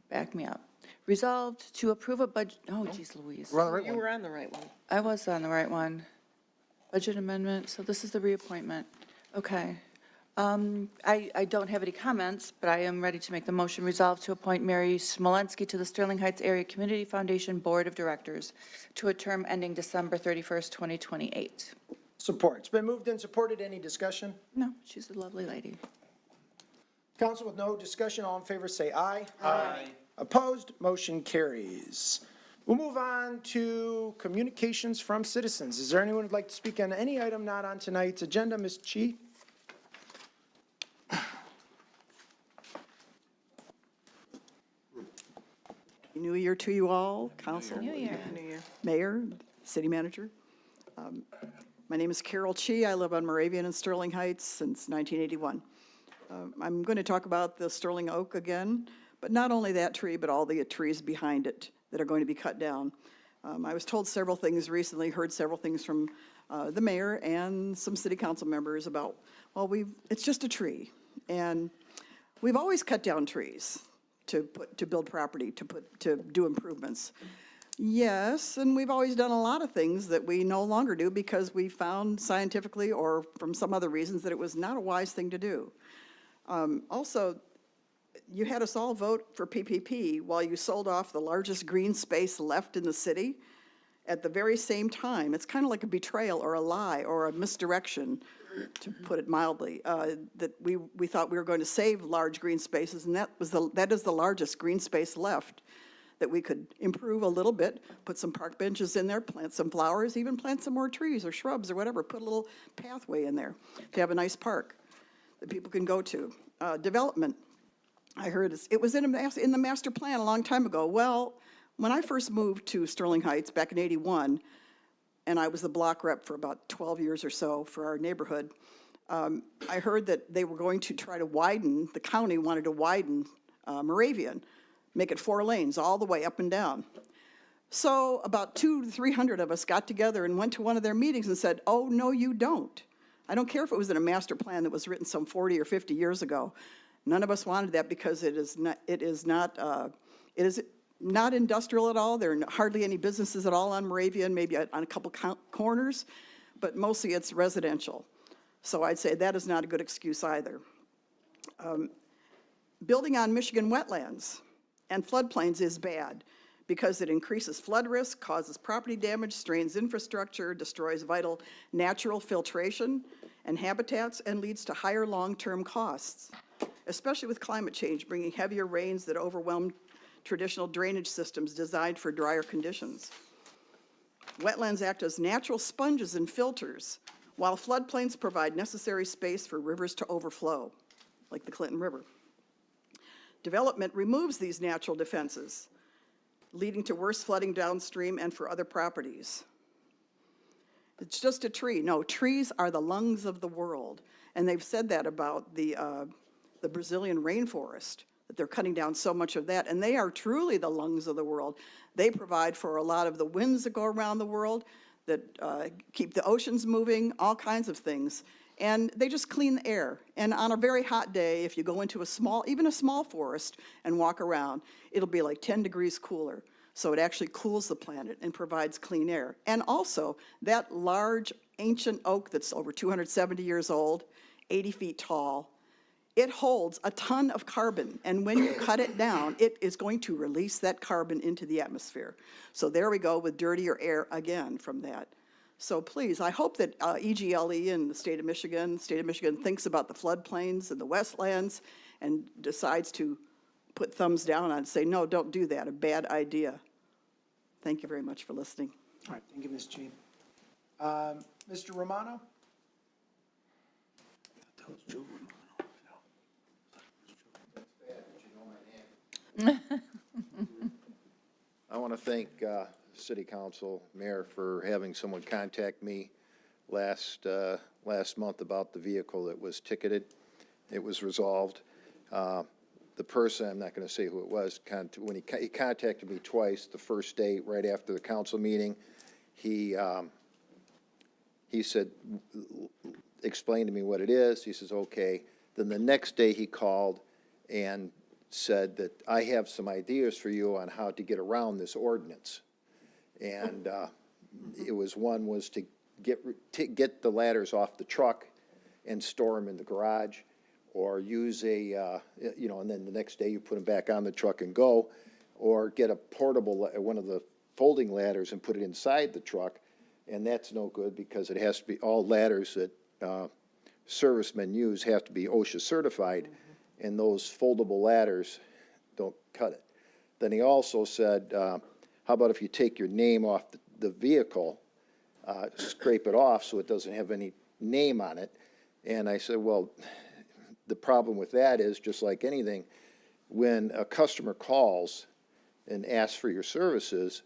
Back me up. Resolved to approve a budget, geez Louise. We're on the right You one. were on the right one. I was on the right one. Budget amendment, so this is the reappointment. Okay. I don't have any comments, but I am ready to make the motion. Resolved to appoint Mary Smolensky to the Sterling Heights Area Community Foundation Board of Directors to a term ending December 31st, 2028. Support. It's been moved and supported. Any discussion? No, she's a lovely lady. Council with no discussion, all in favor say aye. Aye. Opposed, motion carries. We'll move on to communications from citizens. Is there anyone who'd like to speak on any item not on tonight's agenda? Ms. Chi? New Year to you all, council. New Year. Mayor, city manager. My name is Carol Chi. I live on Moravian in Sterling Heights since 1981. I'm going to talk about the sterling oak again, but not only that tree, but all the trees behind it that are going to be cut down. I was told several things recently, heard several things from the mayor and some city council members about, it's just a tree. And we've always cut down trees to build property, to do improvements. Yes, and we've always done a lot of things that we no longer do because we found scientifically or from some other reasons that it was not a wise thing to do. Also, you had us all vote for PPP while you sold off the largest green space left in the city at the very same time. It's kind of like a betrayal or a lie or a misdirection, to put it mildly, that we thought we were going to save large green spaces, and that is the largest green space left. that we could improve a little bit, put some park benches in there, plant some flowers, even plant some more trees or shrubs or whatever, put a little pathway in there to have a nice park that people can go to. Development, I heard it was in the master plan a long time ago. Well, when I first moved to Sterling Heights back in '81, and I was the block rep for about 12 years or so for our neighborhood, I heard that they were going to try to widen, the county wanted to widen Moravian, make it 4 lanes all the way up and down. So about 200 to 300 of us got together and went to one of their meetings and said, oh, no, you don't. I don't care if it was in a master plan that was written some 40 or 50 years ago. None of us wanted that because it is not industrial at all. There are hardly any businesses at all on Moravian, maybe on a couple corners, but mostly it's residential. So I'd say that is not a good excuse either. Building on Michigan wetlands and floodplains is bad because it increases flood risk, causes property damage, strains infrastructure, destroys vital natural filtration and habitats, and leads to higher long-term costs, especially with climate change, bringing heavier rains that overwhelm traditional drainage systems designed for drier conditions. Wetlands act as natural sponges and filters, while floodplains provide necessary space for rivers to overflow, like the Clinton River. Development removes these natural defenses, leading to worse flooding downstream and for other properties. It's just a tree. No, trees are the lungs of the world. And they've said that about the Brazilian rainforest, that they're cutting down so much of that. And they are truly the lungs of the world. They provide for a lot of the winds that go around the world, that keep the oceans moving, all kinds of things. And they just clean the air. And on a very hot day, if you go into even a small forest and walk around, it'll be like 10 degrees cooler. So it actually cools the planet and provides clean air. And also, that large ancient oak that's over 270 years old, 80 feet tall, it holds a ton of carbon. And when you cut it down, it is going to release that carbon into the atmosphere. So there we go with dirtier air again from that. So please, I hope that EGLE and the state of Michigan thinks about the floodplains and the wetlands and decides to put thumbs down on it and say, no, don't do that, a bad idea. Thank you very much for listening. All right, thank you, Ms. Jean. Mr. Romano? I want to thank City Council, Mayor, for having someone contact me last month about the vehicle that was ticketed. It was resolved. The person, I'm not going to say who it was, when he contacted me twice, the first day right after the council meeting, he said, explain to me what it is. He says, okay. Then the next day he called and said that I have some ideas for you on how to get around this ordinance. And one was to get the ladders off the truck and store them in the garage, or use and then the next day you put them back on the truck and go, or get a portable, one of the folding ladders and put it inside the truck. And that's no good because it has to be, all ladders that servicemen use have to be OSHA certified, and those foldable ladders don't cut it. Then he also said, how about if you take your name off the vehicle, scrape it off so it doesn't have any name on it. And I said, well, the problem with that is, just like anything, when a customer calls and asks for your services,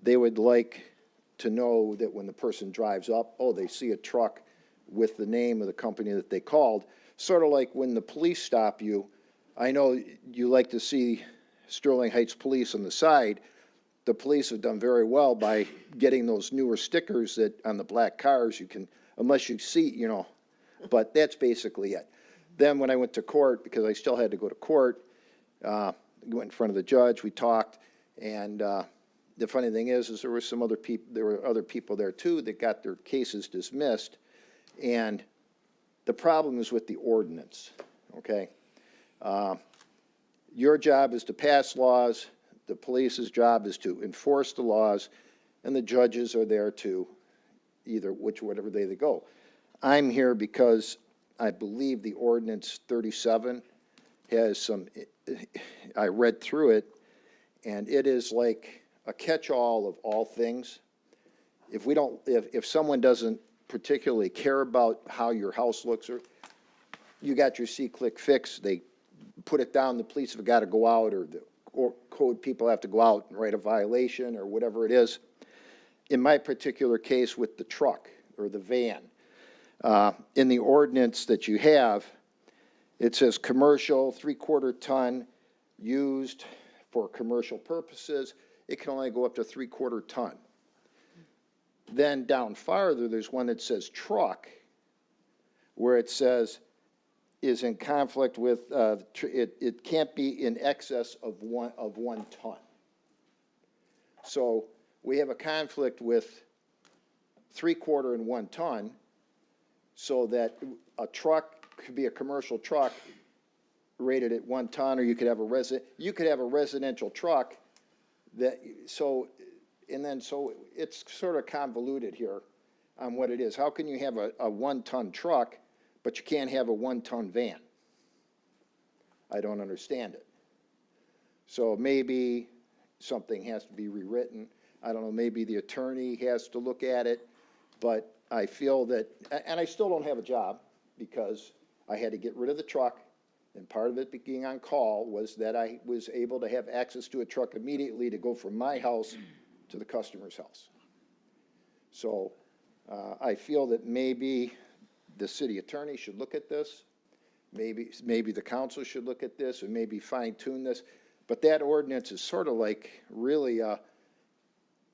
they would like to know that when the person drives up, oh, they see a truck with the name of the company that they called. Sort of like when the police stop you, I know you like to see Sterling Heights Police on the side. The police have done very well by getting those newer stickers that on the black cars you can, unless you see, but that's basically it. Then when I went to court, because I still had to go to court, went in front of the judge, we talked, and the funny thing is there were some other people, there were other people there too that got their cases dismissed, and the problem is with the ordinance, okay? Your job is to pass laws, the police's job is to enforce the laws, and the judges are there to whatever day they go. I'm here because I believe the ordinance 37 has some, I read through it, And it is like a catch-all of all things. If we don't, if someone doesn't particularly care about how your house looks, or you got your C-click fix, they put it down, the police have got to go out, or code people have to go out and write a violation, or whatever it is. In my particular case with the truck or the van, in the ordinance that you have, it says commercial, 3/4 ton, used for commercial purposes. It can only go up to 3/4 ton. Then down farther, there's one that says truck, where it says is in conflict with, it can't be in excess of 1 ton. So we have a conflict with 3/4 and 1 ton, so that a truck could be a commercial truck rated at 1 ton, or you could have a residential truck that, so it's sort of convoluted here on what it is. How can you have a 1-ton truck, but you can't have a 1-ton van? I don't understand it. So maybe something has to be rewritten. I don't know, maybe the attorney has to look at it, but I feel that, and I still don't have a job because I had to get rid of the truck, and part of it being on call was that I was able to have access to a truck immediately to go from my house to the customer's house. So I feel that maybe the city attorney should look at this, maybe the council should look at this, and maybe fine tune this. But that ordinance is sort of like really,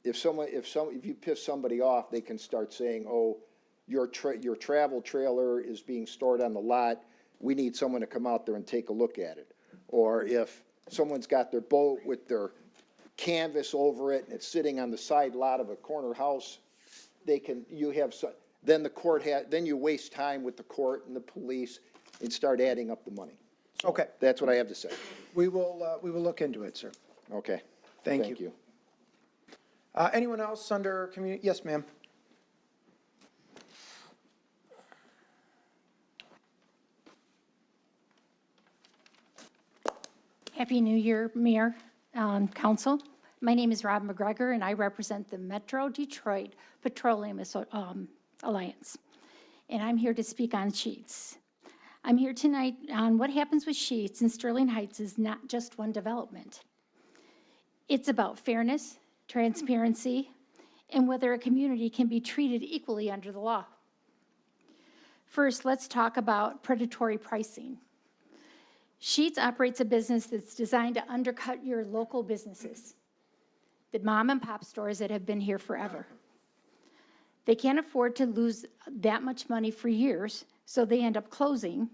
if you piss somebody off, they can start saying, oh, your travel trailer is being stored on the lot, we need someone to come out there and take a look at it. Or if someone's got their boat with their canvas over it and it's sitting on the side lot of a corner house, then you waste time with the court and the police and start adding up the money. Okay, That's what I have to say. we will look into it, sir. Okay. Thank you. Anyone else under community? Yes, ma'am. Happy New Year, Mayor, Council. My name is Rob McGregor, and I represent the Metro Detroit Petroleum Alliance. And I'm here to speak on Sheets. I'm here tonight on what happens with Sheets in Sterling Heights is not just one development. It's about fairness, transparency, and whether a community can be treated equally under the law. First, let's talk about predatory pricing. Sheets operates a business that's designed to undercut your local businesses, the mom and pop stores that have been here forever. They can't afford to lose that much money for years, so they end up closing,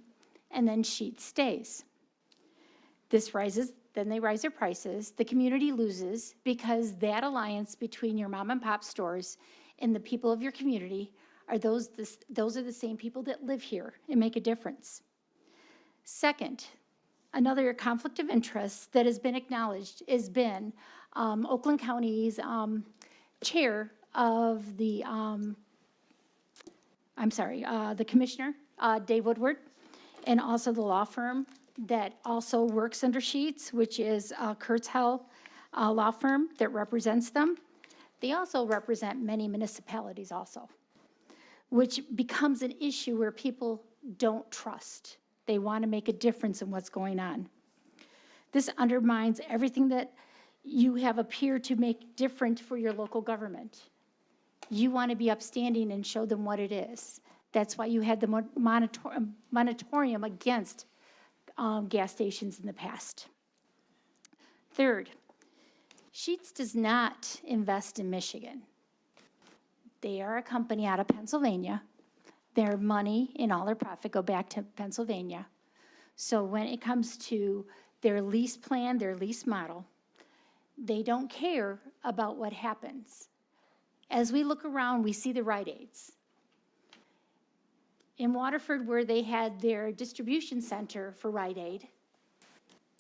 and then Sheets stays. Then they rise their prices, the community loses because that alliance between your mom and pop stores and the people of your community are those are the same people that live here and make a difference. Second, another conflict of interest that has been acknowledged has been Oakland County's chair of the, the commissioner, Dave Woodward, and also the law firm that also works under Sheets, which is Kurtz Hell law firm that represents them. They also represent many municipalities also, which becomes an issue where people don't trust. They want to make a difference in what's going on. This undermines everything that you have appeared to make different for your local government. You want to be upstanding and show them what it is. That's why you had the moratorium against gas stations in the past. Third, Sheets does not invest in Michigan. They are a company out of Pennsylvania. Their money and all their profit go back to Pennsylvania. So when it comes to their lease plan, their lease model, they don't care about what happens. As we look around, we see the Rite Aids. In Waterford, where they had their distribution center for Rite Aid,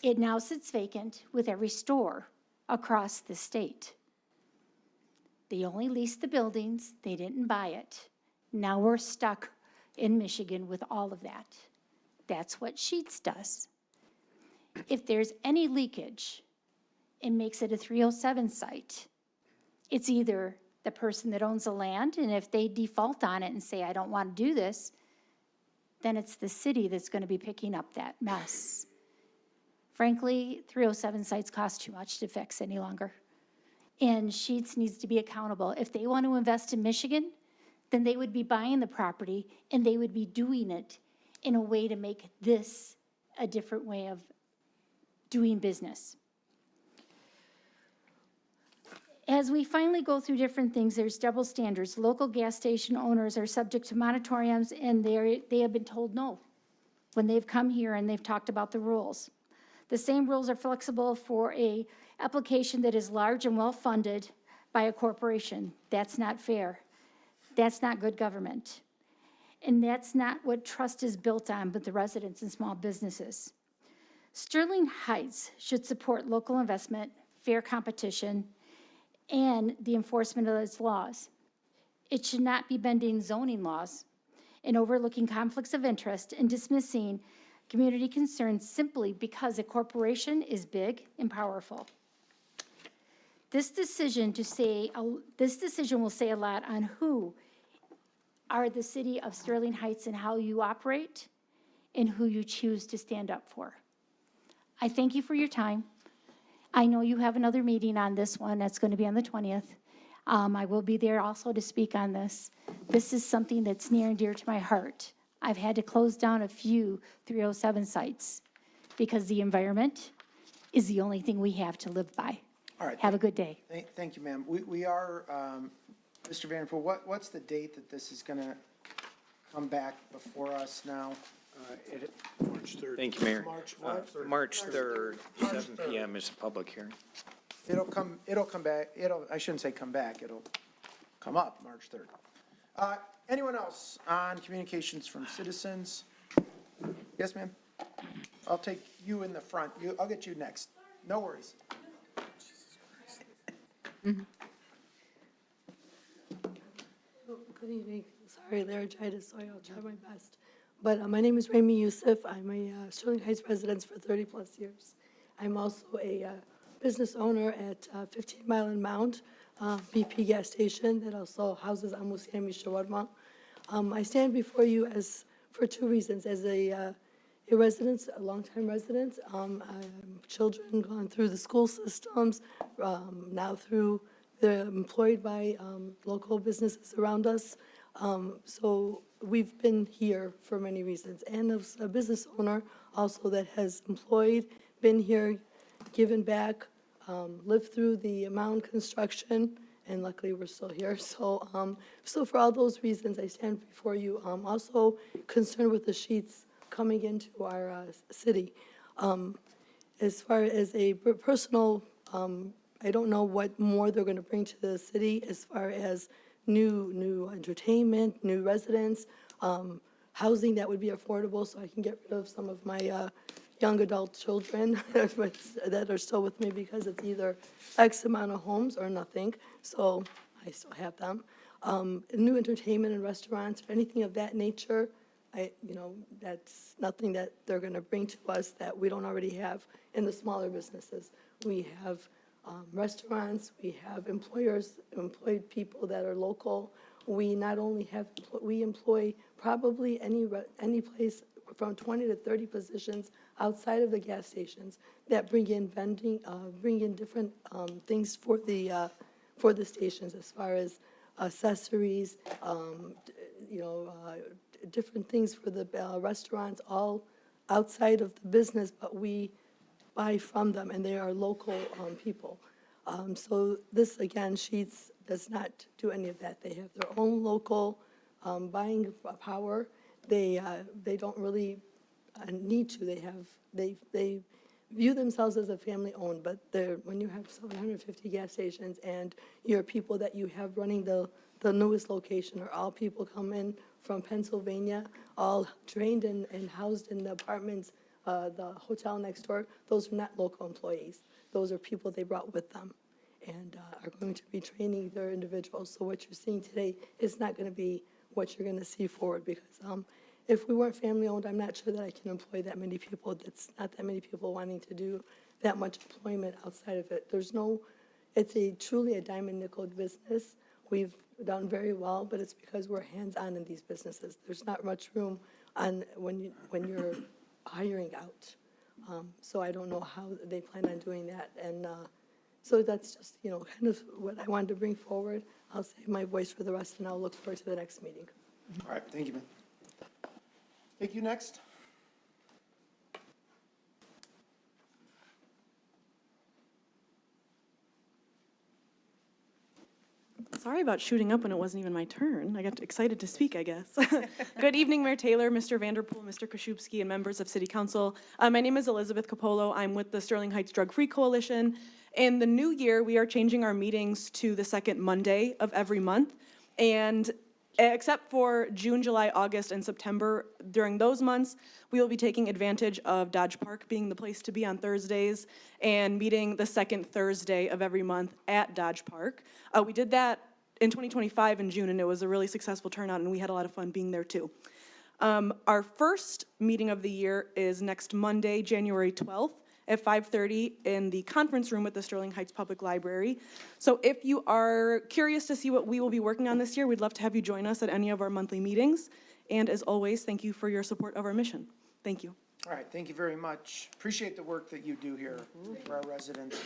it now sits vacant with every store across the state. They only leased the buildings, they didn't buy it. Now we're stuck in Michigan with all of that. That's what Sheets does. If there's any leakage, and makes it a 307 site, it's either the person that owns the land, and if they default on it and say, I don't want to do this, then it's the city that's going to be picking up that mess. Frankly, 307 sites cost too much to fix any longer. And Sheets needs to be accountable. If they want to invest in Michigan, then they would be buying the property and they would be doing it in a way to make this a different way of doing business. As we finally go through different things, there's double standards. Local gas station owners are subject to moratoriums, and they have been told no when they've come here and they've talked about the rules. The same rules are flexible for a application that is large and well-funded by a corporation. That's not fair. That's not good government. And that's not what trust is built on, but the residents and small businesses. Sterling Heights should support local investment, fair competition, and the enforcement of its laws. It should not be bending zoning laws and overlooking conflicts of interest and dismissing community concerns simply because a corporation is big and powerful. This decision will say a lot on who are the city of Sterling Heights and how you operate and who you choose to stand up for. I thank you for your time. I know you have another meeting on this one. That's going to be on the 20th. I will be there also to speak on this. This is something that's near and dear to my heart. I've had to close down a few 307 sites because the environment is the only thing we have to live by. All right. Have a good day. Thank you, ma'am. We are, Mr. Vanderpool, what's the date that this is going to come back before us now? March 3rd. Thank you, Mayor. March 3rd, 7 PM is a public hearing. It'll come back, I shouldn't say come back, it'll come up March 3rd. Anyone else on communications from citizens? Yes, ma'am? I'll take you in the front. I'll get you next. No worries. Good evening. Sorry, laryngitis, so I'll try my best. But my name is Rami Youssef. I'm a Sterling Heights resident for 30-plus years. I'm also a business owner at 15 Mile and Mound, BP gas station that also houses Amos Yami Shawarma. I stand before you for two reasons. As a resident, a longtime resident, children gone through the school systems, now through they're employed by local businesses around us. So we've been here for many reasons. And as a business owner also that has employed, been here, given back, lived through the Mound construction, and luckily we're still here. So, so for all those reasons, I stand before you. Also concerned with the Sheets coming into our city. As far as a personal, I don't know what more they're going to bring to the city as far as new entertainment, new residents, housing that would be affordable so I can get rid of some of my young adult children that are still with me because it's either X amount of homes or nothing, so I still have them. New entertainment and restaurants, anything of that nature, that's nothing that they're going to bring to us that we don't already have in the smaller businesses. We have restaurants, we have employed people that are local. We not only have, we employ probably any place from 20 to 30 positions outside of the gas stations that bring in vending, bring in different things for the stations as far as accessories, different things for the restaurants, all outside of the business, but we buy from them, and they are local people. So this, again, Sheets does not do any of that. They have their own local buying power. They don't really need to. They view themselves as a family-owned, but when you have 750 gas stations and your people that you have running the newest location are all people come in from Pennsylvania, all trained and housed in the apartments, the hotel next door, those are not local employees. Those are people they brought with them and are going to be training their individuals. So what you're seeing today is not going to be what you're going to see forward because if we weren't family-owned, I'm not sure that I can employ that many people. That's not that many people wanting to do that much employment outside of it. It's truly a diamond nickel business. We've done very well, but it's because we're hands-on in these businesses. There's not much room when you're hiring out. So I don't know how they plan on doing that. And so that's just, kind of what I wanted to bring forward. I'll save my voice for the rest, and I'll look forward to the next meeting. All right, thank you, ma'am. Thank you. Next. Sorry about shooting up when it wasn't even my turn. I got excited to speak, I guess. Good evening, Mayor Taylor, Mr. Vanderpool, Mr. Koszubski, and members of City Council. My name is Elizabeth Capolo. I'm with the Sterling Heights Drug-Free Coalition. In the new year, we are changing our meetings to the second Monday of every month. And except for June, July, August, and September, during those months, we will be taking advantage of Dodge Park being the place to be on Thursdays and meeting the second Thursday of every month at Dodge Park. We did that in 2025 in June, and it was a really successful turnout, and we had a lot of fun being there too. Our first meeting of the year is next Monday, January 12th at 5:30 in the conference room at the Sterling Heights Public Library. So if you are curious to see what we will be working on this year, we'd love to have you join us at any of our monthly meetings. And as always, thank you for your support of our mission. Thank you. All right, thank you very much. Appreciate the work that you do here for our residents.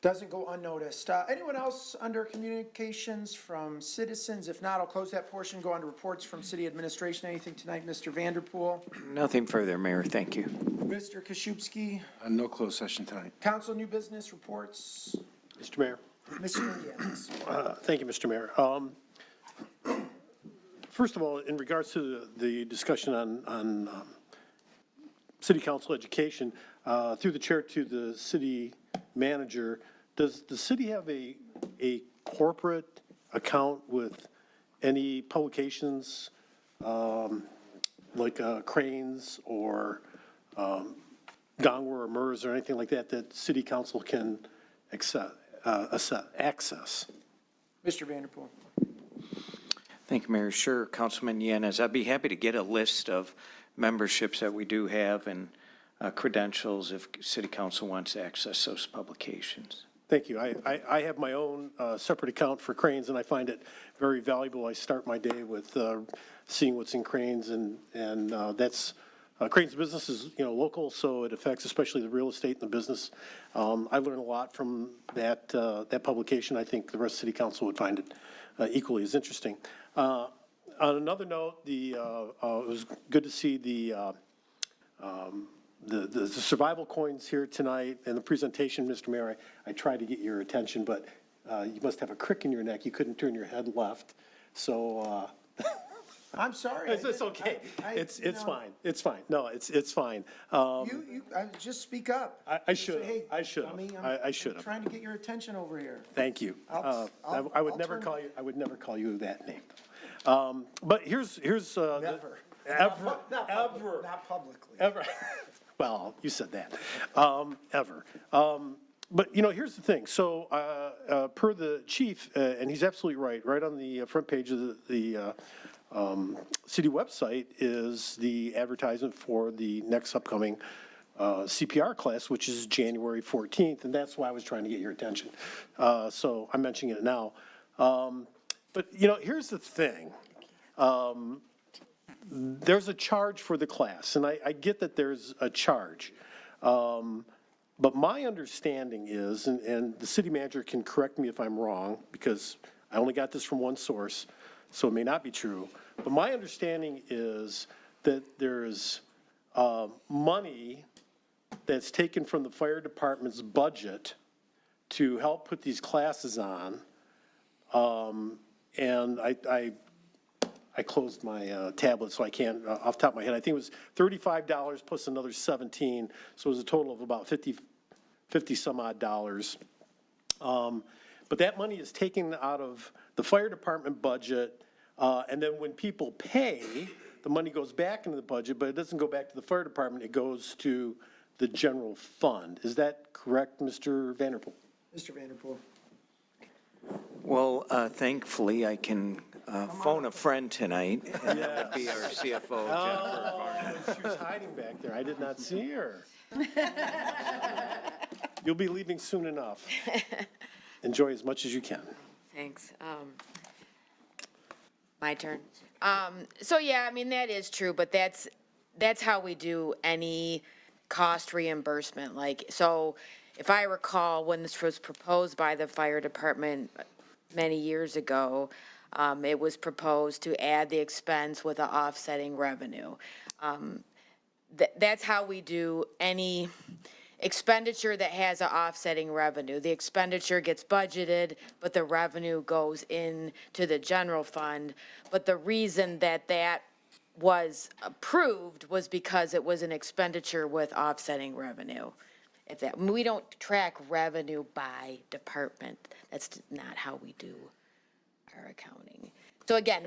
Doesn't go unnoticed. Anyone else under communications from citizens? If not, I'll close that portion, go on to reports from city administration. Anything tonight, Mr. Vanderpool? Nothing further, Mayor. Thank you. Mr. Koszubski? No closed session tonight. Council new business reports? Mr. Mayor. Mr. Yes. Thank you, Mr. Mayor. First of all, in regards to the discussion on city council education, through the chair to the city manager, does the city have a corporate account with any publications like Cranes or Gongwer or MERS or anything like that that city council can access? Mr. Vanderpool? Thank you, Mayor. Sure, Councilman Yanez. I'd be happy to get a list of memberships that we do have and credentials if city council wants to access those publications. Thank you. I have my own separate account for Cranes, and I find it very valuable. I start my day with seeing what's in Cranes, and that's Cranes business is local, so it affects especially the real estate and the business. I learn a lot from that publication. I think the rest of city council would find it equally as interesting. On another note, it was good to see the survival coins here tonight and the presentation, Mr. Mayor. I tried to get your attention, but you must have a crick in your neck. You couldn't turn your head left. So I'm sorry. it's okay. It's fine. It's fine. No, it's fine. Just speak up. I should. Hey, I should. I should have. Trying to get your attention over here. Thank you. I would never call you. I would never call you that name. But here's Never. ever. Not publicly. Ever. Well, you said that. Ever. But, here's the thing. So, per the chief, and he's absolutely right on the front page of the city website is the advertisement for the next upcoming CPR class, which is January 14th, and that's why I was trying to get your attention. So I'm mentioning it now. But, here's the thing. There's a charge for the class, and I get that there's a charge. But my understanding is, and the city manager can correct me if I'm wrong, because I only got this from one source, so it may not be true. But my understanding is that there's money that's taken from the fire department's budget to help put these classes on. And I closed my tablet, so I can't, off the top of my head, I think it was $35 plus another 17, so it was a total of about 50 some odd dollars. But that money is taken out of the fire department budget, and then when people pay, the money goes back into the budget, but it doesn't go back to the fire department, it goes to the general fund. Is that correct, Mr. Vanderpool? Mr. Vanderpool? Well, thankfully, I can phone a friend tonight, and that would be our CFO, Jennifer Varner. She was hiding back there. I did not see her. You'll be leaving soon enough. Enjoy as much as you can. Thanks. My turn. So yeah, I mean, that is true, but that's how we do any cost reimbursement. Like, so if I recall, when this was proposed by the fire department many years ago, it was proposed to add the expense with an offsetting revenue. That's how we do any expenditure that has an offsetting revenue. The expenditure gets budgeted, but the revenue goes into the general fund. But the reason that was approved was because it was an expenditure with offsetting revenue. If that, we don't track revenue by department. That's not how we do our accounting. So again,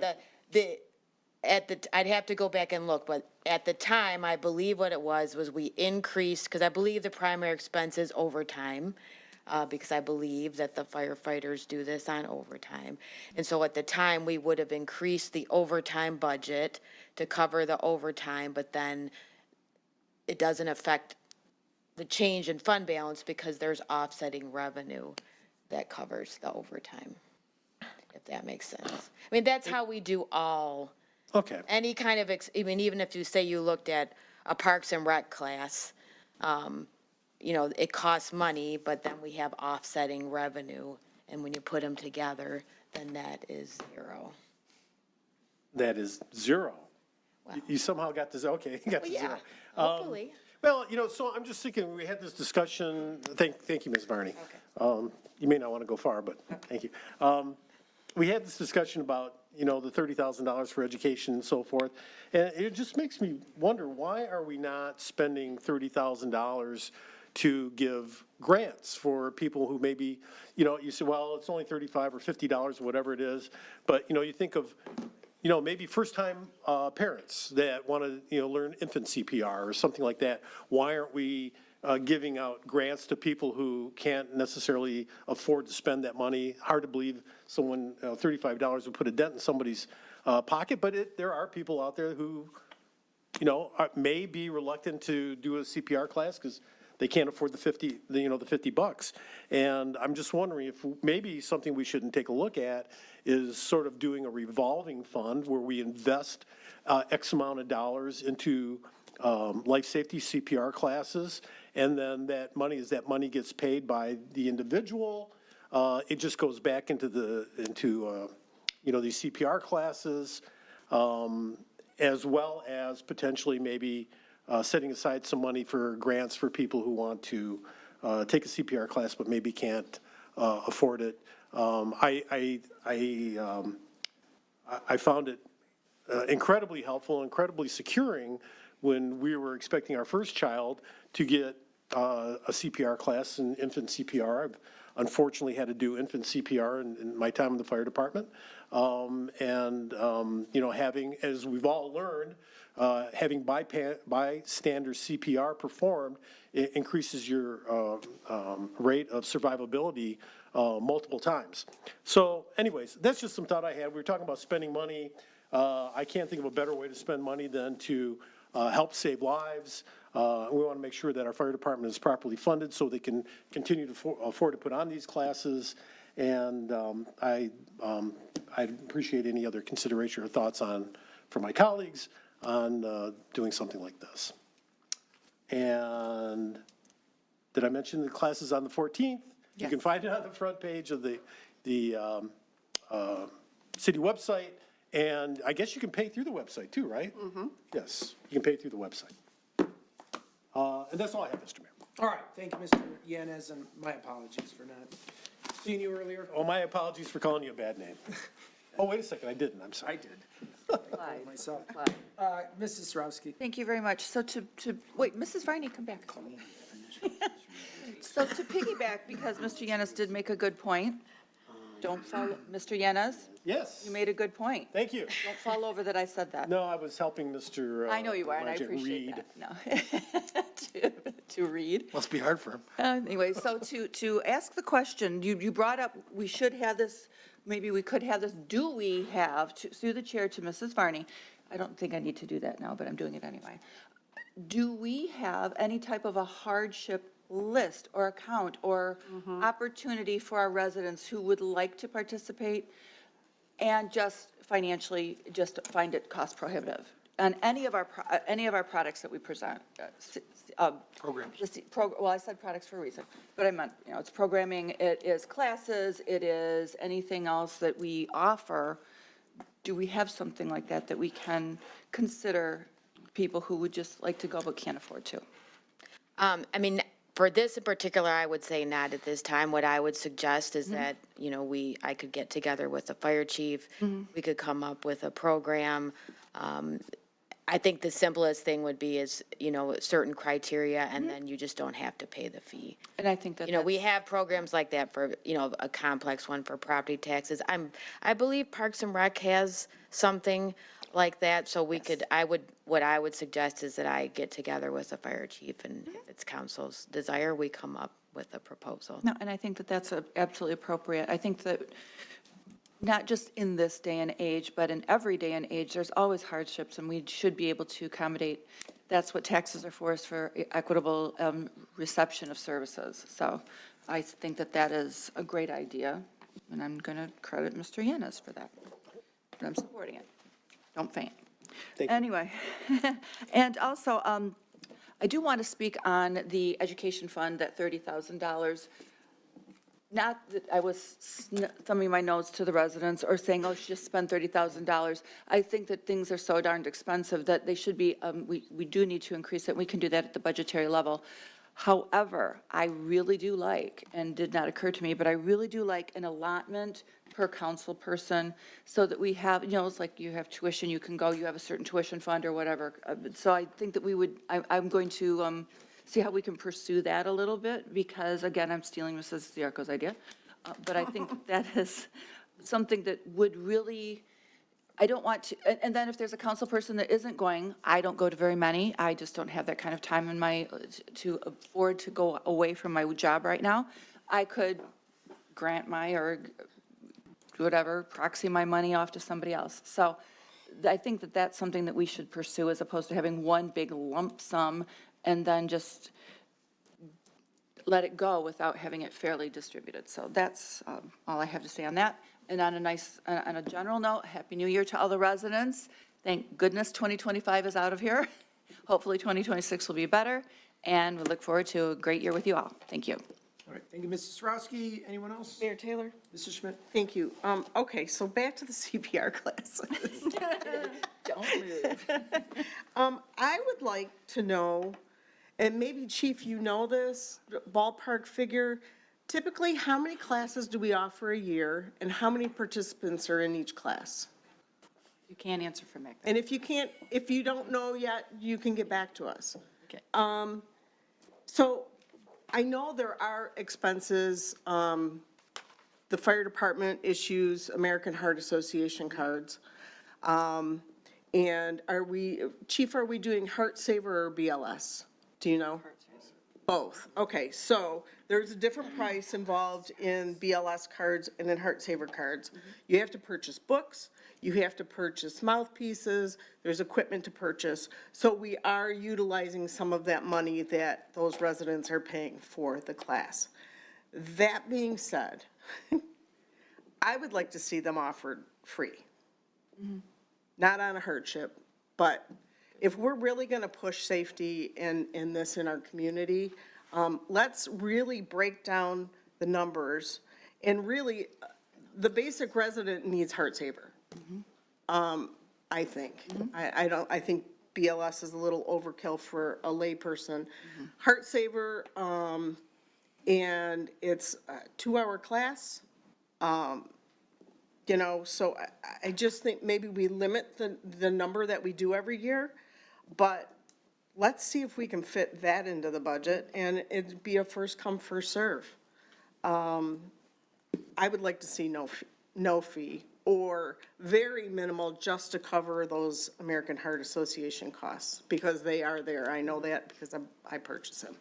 I'd have to go back and look, but at the time, I believe what it was we increased, because I believe the primary expense is overtime, because I believe that the firefighters do this on overtime. And so at the time, we would have increased the overtime budget to cover the overtime, but then it doesn't affect the change in fund balance because there's offsetting revenue that covers the overtime, if that makes sense. I mean, that's how we do all. Okay. Any kind of, I mean, even if you say you looked at a Parks and Rec class, it costs money, but then we have offsetting revenue. And when you put them together, then that is zero. That is zero. Wow. You somehow got this, okay, you got to zero. Hopefully. Well, so I'm just thinking, we had this discussion, thank you, Ms. Varney. Okay. You may not want to go far, but thank you. We had this discussion about, the $30,000 for education and so forth. And it just makes me wonder, why are we not spending $30,000 to give grants for people who maybe, you say, well, it's only $35 or $50 or whatever it is. But, you think of, maybe first-time parents that want to, learn infant CPR or something like that. Why aren't we giving out grants to people who can't necessarily afford to spend that money? Hard to believe someone, $35 would put a dent in somebody's pocket, but there are people out there who, may be reluctant to do a CPR class because they can't afford the $50. And I'm just wondering if maybe something we shouldn't take a look at is sort of doing a revolving fund where we invest X amount of dollars into life safety CPR classes, and then that money gets paid by the individual. It just goes back into these CPR classes, as well as potentially maybe setting aside some money for grants for people who want to take a CPR class but maybe can't afford it. I found it incredibly helpful, incredibly securing when we were expecting our first child to get a CPR class in infant CPR. I've unfortunately had to do infant CPR in my time in the fire department. Having, as we've all learned, having bystander CPR performed, it increases your rate of survivability multiple times. So anyways, that's just some thought I had. We were talking about spending money. I can't think of a better way to spend money than to help save lives. We want to make sure that our fire department is properly funded so they can continue to afford to put on these classes. And I'd appreciate any other consideration or thoughts from my colleagues on doing something like this. And did I mention the class is on the 14th? Yes. You can find it on the front page of the city website. And I guess you can pay through the website too, right? Mm-hmm. Yes, you can pay through the website. And that's all I have, Mr. Mayor. All right, thank you, Mr. Yanez, and my apologies for not seeing you earlier. Oh, my apologies for calling you a bad name. Oh, wait a second, I didn't, I'm sorry. I did. Myself. Mrs. Sarowski. Thank you very much. So wait, Mrs. Varney, come back. So to piggyback, because Mr. Yanez did make a good point, don't follow, Mr. Yanez? Yes. You made a good point. Thank you. Don't fall over that I said that. No, I was helping Mr. I know you are, and I appreciate that. No. To read. Must be hard for him. Anyway, so to ask the question, you brought up, we should have this, maybe we could have this, do we have, through the chair to Mrs. Varney, I don't think I need to do that now, but I'm doing it anyway. do we have any type of a hardship list or account or opportunity for our residents who would like to participate and just financially, just find it cost prohibitive? On any of our products that we present. Programs. Well, I said products for a reason, but I meant, it's programming, it is classes, it is anything else that we offer. Do we have something like that that we can consider people who would just like to go but can't afford to? I mean, for this in particular, I would say not at this time. What I would suggest is that, I could get together with the fire chief. We could come up with a program. I think the simplest thing would be is, certain criteria, and then you just don't have to pay the fee. And I think that We have programs like that for, a complex one for property taxes. I believe Parks and Rec has something like that, so what I would suggest is that I get together with the fire chief, and if it's council's desire, we come up with a proposal. No, and I think that that's absolutely appropriate. I think that not just in this day and age, but in every day and age, there's always hardships, and we should be able to accommodate. That's what taxes are for, is for equitable reception of services. So I think that that is a great idea, and I'm going to credit Mr. Yanez for that. And I'm supporting it. Don't faint. Anyway, and also, I do want to speak on the education fund, that $30,000. Not that I was thumbing my nose to the residents or saying, oh, just spend $30,000. I think that things are so darned expensive that they should be, we do need to increase it. We can do that at the budgetary level. However, I really do like, and did not occur to me, but I really do like an allotment per council person so that we have, it's like you have tuition, you can go, you have a certain tuition fund or whatever. So I think that we would, I'm going to see how we can pursue that a little bit, because again, I'm stealing Mrs. Ziarko's idea. But I think that is something that would really, I don't want to, and then if there's a council person that isn't going, I don't go to very many. I just don't have that kind of time to afford to go away from my job right now. I could grant or whatever, proxy my money off to somebody else. So I think that that's something that we should pursue, as opposed to having one big lump sum and then just let it go without having it fairly distributed. So that's all I have to say on that. And on a general note, Happy New Year to all the residents. Thank goodness 2025 is out of here. Hopefully 2026 will be better, and we look forward to a great year with you all. Thank you. All right, thank you, Mrs. Sarowski. Anyone else? Mayor Taylor? Mrs. Schmidt? Thank you. Okay, so back to the CPR classes. Don't move. I would like to know, and maybe Chief, you know this, ballpark figure, typically how many classes do we offer a year, and how many participants are in each class? You can't answer for me. And if you don't know yet, you can get back to us. Okay. So I know there are expenses. The fire department issues American Heart Association cards. And Chief, are we doing Heart Saver or BLS? Do you know? Both. Okay, so there's a different price involved in BLS cards and in Heart Saver cards. You have to purchase books, you have to purchase mouthpieces, there's equipment to purchase. So we are utilizing some of that money that those residents are paying for the class. That being said, I would like to see them offered free. Not on a hardship, but if we're really going to push safety in this in our community, let's really break down the numbers. And really, the basic resident needs Heart Saver. I think. I think BLS is a little overkill for a layperson. Heart Saver, and it's a 2-hour class. So I just think maybe we limit the number that we do every year, but let's see if we can fit that into the budget, and it'd be a first come, first serve. I would like to see no fee, or very minimal, just to cover those American Heart Association costs, because they are there. I know that because I purchase them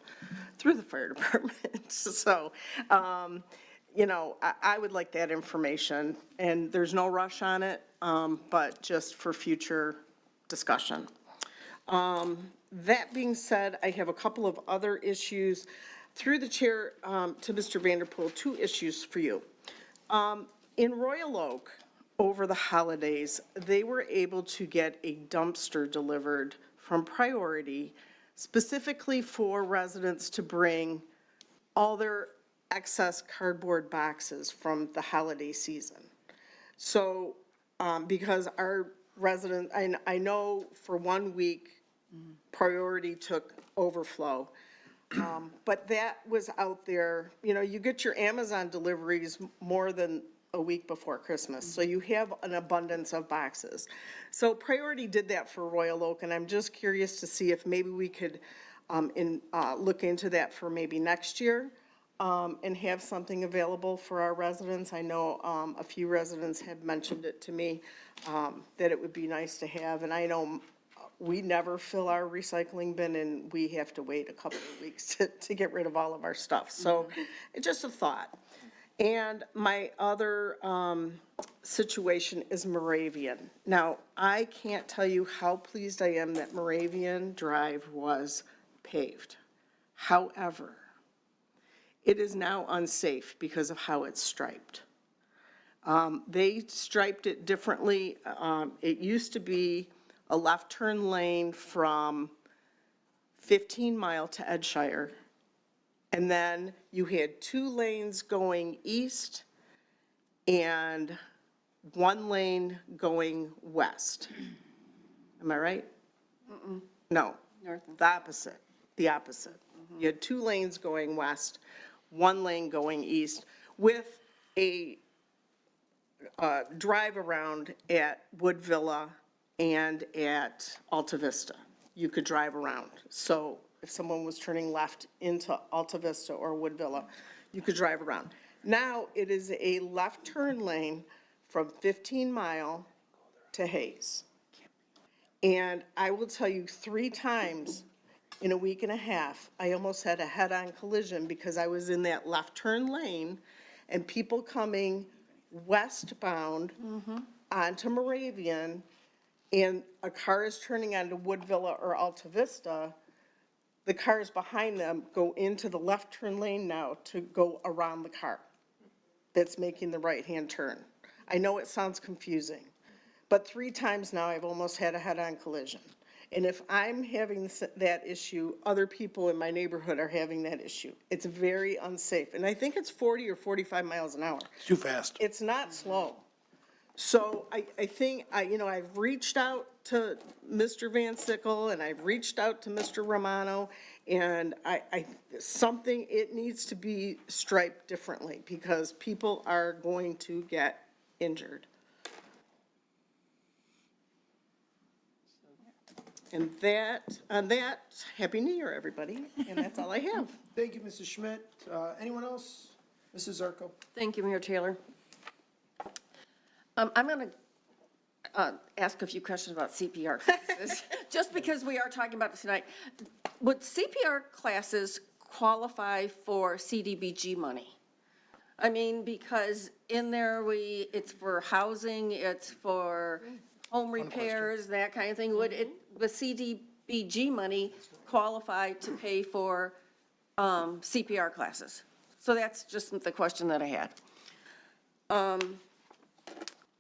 through the fire department. So, I would like that information, and there's no rush on it, but just for future discussion. That being said, I have a couple of other issues. Through the chair, to Mr. Vanderpool, 2 issues for you. In Royal Oak, over the holidays, they were able to get a dumpster delivered from Priority specifically for residents to bring all their excess cardboard boxes from the holiday season. So, because our resident, I know for 1 week, Priority took overflow. But that was out there, you know, you get your Amazon deliveries more than a week before Christmas, so you have an abundance of boxes. So Priority did that for Royal Oak, and I'm just curious to see if maybe we could look into that for maybe next year, and have something available for our residents. I know a few residents have mentioned it to me, that it would be nice to have, and I know we never fill our recycling bin, and we have to wait a couple of weeks to get rid of all of our stuff. So it's just a thought. And my other situation is Moravian. Now, I can't tell you how pleased I am that Moravian Drive was paved. However, it is now unsafe because of how it's striped. They striped it differently. It used to be a left turn lane from 15 Mile to Edshire. And then you had 2 lanes going east and 1 lane going west. Am I right? No, the opposite, the opposite. You had 2 lanes going west, 1 lane going east, with a drive around at Wood Villa and at Alta Vista. You could drive around. So if someone was turning left into Alta Vista or Wood Villa, you could drive around. Now it is a left turn lane from 15 Mile to Hayes. And I will tell you 3 times in a week and a half, I almost had a head-on collision because I was in that left turn lane and people coming westbound onto Moravian, and a car is turning onto Wood Villa or Alta Vista, the cars behind them go into the left turn lane now to go around the car that's making the right-hand turn. I know it sounds confusing, but 3 times now I've almost had a head-on collision. And if I'm having that issue, other people in my neighborhood are having that issue. It's very unsafe. And I think it's 40 or 45 miles an hour. It's too fast. It's not slow. So I think, you know, I've reached out to Mr. Van Sickle and I've reached out to Mr. Romano, and it needs to be striped differently because people are going to get injured. And on that, Happy New Year, everybody, and that's all I have. Thank you, Mrs. Schmidt. Anyone else? Mrs. Zarko. Thank you, Mayor Taylor. I'm going to ask a few questions about CPR classes, just because we are talking about it tonight. Would CPR classes qualify for CDBG money? I mean, because in there it's for housing, it's for home repairs, that kind of thing. Would the CDBG money qualify to pay for CPR classes? So that's just the question that I had.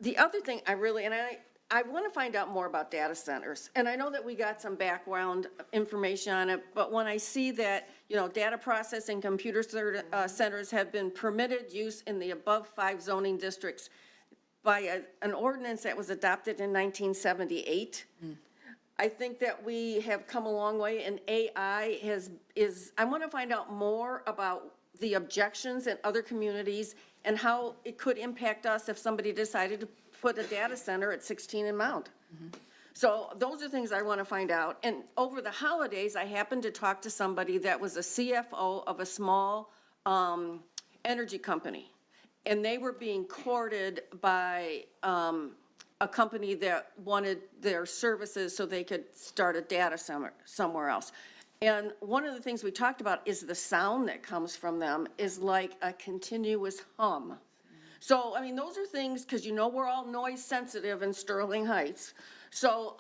The other thing I want to find out more about data centers. And I know that we got some background information on it, but when I see that, you know, data processing computer centers have been permitted use in the above 5 zoning districts by an ordinance that was adopted in 1978. I think that we have come a long way, and AI I want to find out more about the objections in other communities and how it could impact us if somebody decided to put a data center at 16 and Mount. So those are things I want to find out. And over the holidays, I happened to talk to somebody that was a CFO of a small energy company. And they were being courted by a company that wanted their services so they could start a data center somewhere else. And one of the things we talked about is the sound that comes from them is like a continuous hum. So, I mean, those are things, because you know we're all noise sensitive in Sterling Heights. So,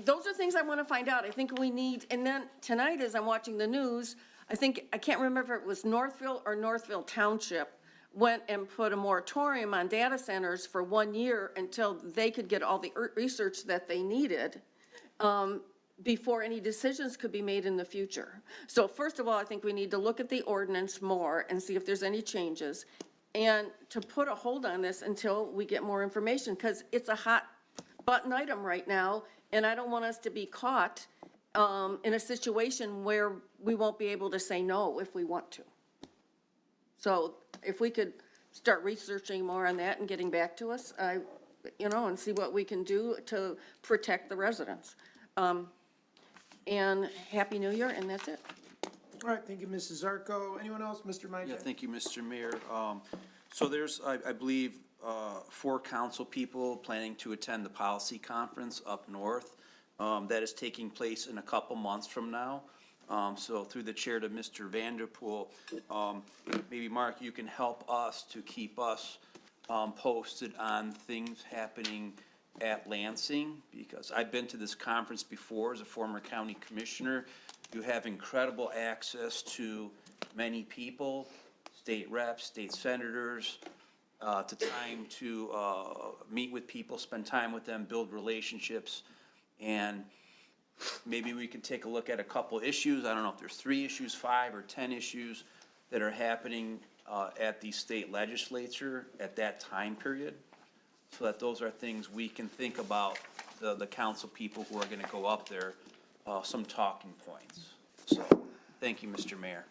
those are things I want to find out. I think we need, and then tonight as I'm watching the news, I can't remember if it was Northville or Northville Township went and put a moratorium on data centers for 1 year until they could get all the research that they needed, before any decisions could be made in the future. So first of all, I think we need to look at the ordinance more and see if there's any changes, and to put a hold on this until we get more information, because it's a hot button item right now, and I don't want us to be caught in a situation where we won't be able to say no if we want to. So if we could start researching more on that and getting back to us, and see what we can do to protect the residents. And Happy New Year, and that's it. All right, thank you, Mrs. Zarko. Anyone else? Mr. Majek? Yeah, thank you, Mr. Mayor. So there's, I believe, 4 council people planning to attend the policy conference up north. That is taking place in a couple months from now. So through the chair to Mr. Vanderpool, maybe Mark, you can help us to keep us posted on things happening at Lansing, because I've been to this conference before as a former county commissioner. You have incredible access to many people, state reps, state senators, to time to meet with people, spend time with them, build relationships, and maybe we can take a look at a couple issues. I don't know if there's 3 issues, 5 or 10 issues that are happening at the state legislature at that time period, so that those are things we can think about, the council people who are gonna go up there, some talking points. So, thank you, Mr. Mayor.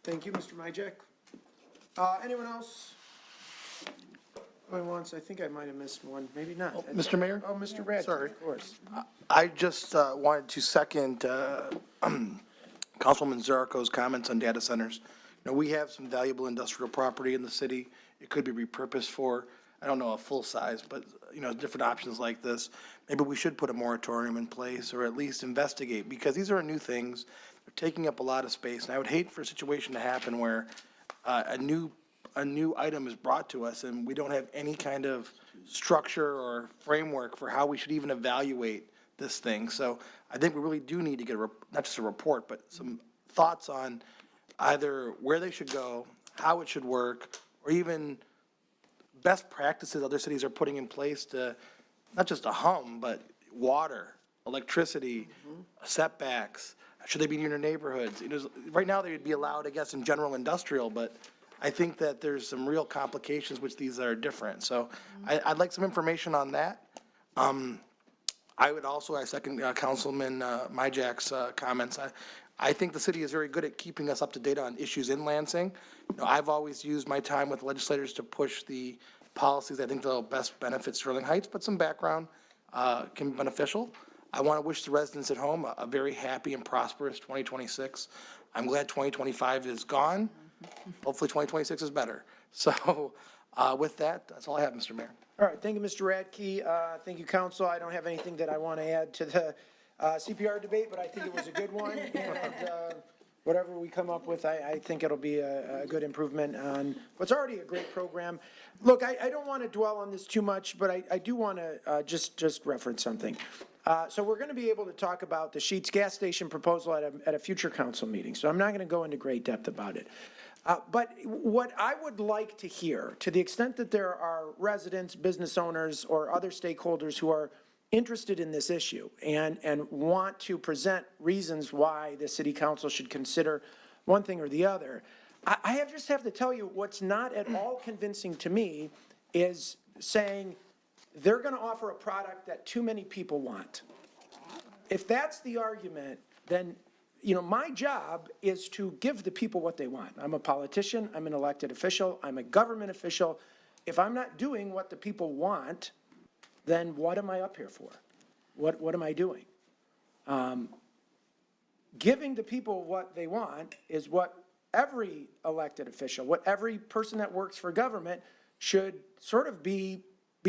Thank you, Mr. Majek. Anyone else? Going once, I think I might have missed one, maybe not. Mr. Mayor? Oh, Mr. Radke, Sorry. of course. I just wanted to second Councilman Zarko's comments on data centers. You know, we have some valuable industrial property in the city. It could be repurposed for, I don't know, a full size, but, different options like this. Maybe we should put a moratorium in place, or at least investigate, because these are new things. They're taking up a lot of space, and I would hate for a situation to happen where a new item is brought to us and we don't have any kind of structure or framework for how we should even evaluate this thing. So I think we really do need to get not just a report, but some thoughts on either where they should go, how it should work, or even best practices other cities are putting in place to, not just a hum, but water, electricity, setbacks. Should they be near neighborhoods? Right now they'd be allowed, I guess, in general industrial, but I think that there's some real complications which these are different. So I'd like some information on that. I would also, I second Councilman Majak's comments. I think the city is very good at keeping us up to date on issues in Lansing. I've always used my time with legislators to push the policies I think that'll best benefit Sterling Heights, but some background can be beneficial. I want to wish the residents at home a very happy and prosperous 2026. I'm glad 2025 is gone. Hopefully 2026 is better. So with that, that's all I have, Mr. Mayor. All right, thank you, Mr. Radke. Thank you, council. I don't have anything that I want to add to the CPR debate, but I think it was a good one. And whatever we come up with, I think it'll be a good improvement on what's already a great program. Look, I don't want to dwell on this too much, but I do want to just reference something. So we're going to be able to talk about the Sheetz gas station proposal at a future council meeting. So I'm not going to go into great depth about it. But what I would like to hear, to the extent that there are residents, business owners, or other stakeholders who are interested in this issue and want to present reasons why the city council should consider one thing or the other, I just have to tell you, what's not at all convincing to me is saying they're going to offer a product that too many people want. If that's the argument, then my job is to give the people what they want. I'm a politician, I'm an elected official, I'm a government official. If I'm not doing what the people want, then what am I up here for? What am I doing? Giving the people what they want is what every elected official, what every person that works for government should sort of be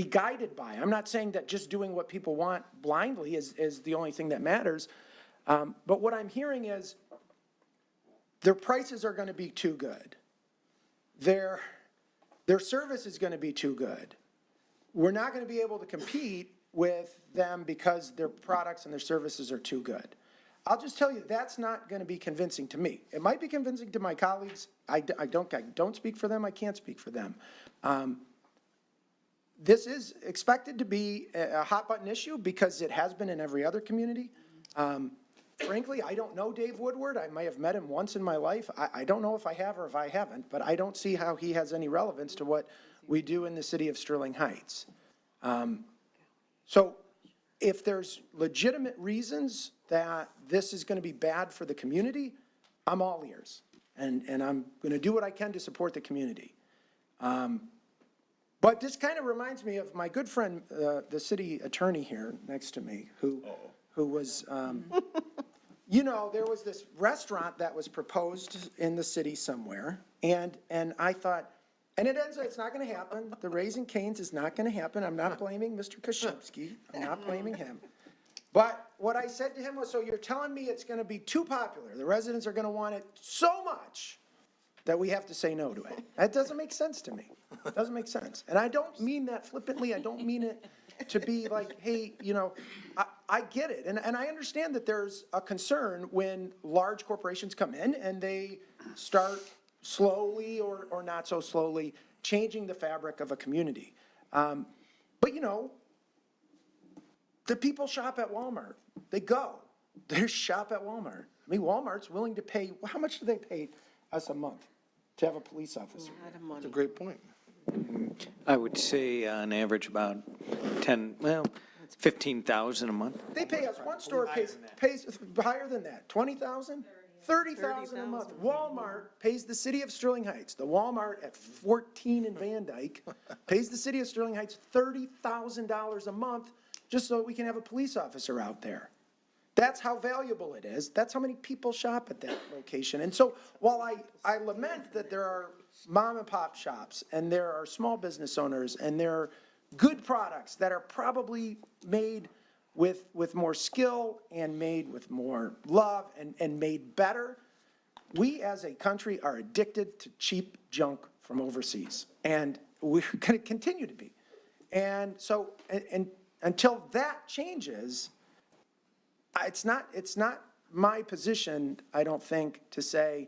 guided by. I'm not saying that just doing what people want blindly is the only thing that matters. But what I'm hearing is their prices are going to be too good. Their their service is going to be too good. We're not going to be able to compete with them because their products and their services are too good. I'll just tell you, that's not going to be convincing to me. It might be convincing to my colleagues. I don't speak for them. I can't speak for them. This is expected to be a hot button issue because it has been in every other community. Frankly, I don't know Dave Woodward. I might have met him once in my life. I don't know if I have or if I haven't, but I don't see how he has any relevance to what we do in the city of Sterling Heights. So if there's legitimate reasons that this is going to be bad for the community, I'm all ears. And I'm going to do what I can to support the community. But this kind of reminds me of my good friend, the city attorney here next to me, who was, you know, there was this restaurant that was proposed in the city somewhere, and I thought, and it ends up, it's not going to happen. The Raising Cane's is not going to happen. I'm not blaming Mr. Koszybski. I'm not blaming him. But what I said to him was, so you're telling me it's going to be too popular. The residents are going to want it so much that we have to say no to it. That doesn't make sense to me. It doesn't make sense. And I don't mean that flippantly. I don't mean it to be like, hey, you know, I get it. And I understand that there's a concern when large corporations come in and they start slowly or not so slowly changing the fabric of a community. But, you know, the people shop at Walmart. They go. They shop at Walmart. I mean, Walmart's willing to pay, how much do they pay us a month to have a police officer? That's a great point. I would say on average about 15,000 a month. They pay us, one store pays higher than that, 20,000? 30,000 a month. Walmart pays the city of Sterling Heights, the Walmart at 14 in Van Dyke, pays the city of Sterling Heights $30,000 a month just so we can have a police officer out there. That's how valuable it is. That's how many people shop at that location. And so while I lament that there are mom and pop shops and there are small business owners and there are good products that are probably made with more skill and made with more love and made better, we as a country are addicted to cheap junk from overseas. And we're going to continue to be. And so and until that changes, it's not my position, I don't think, to say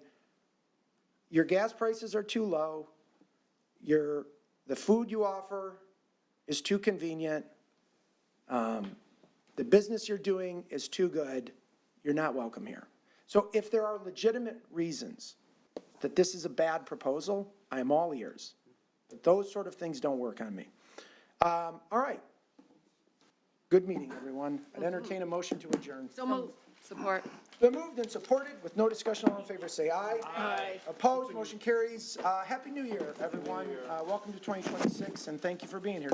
your gas prices are too low, the food you offer is too convenient, the business you're doing is too good, you're not welcome here. So if there are legitimate reasons that this is a bad proposal, I am all ears. But those sort of things don't work on me. All right. Good meeting, everyone. I'd entertain a motion to adjourn. So moved. Support. Been moved and supported with no discussion. All in favor, say aye. Aye. Opposed, motion carries. Happy New Year, everyone. Welcome to 2026, and thank you for being here.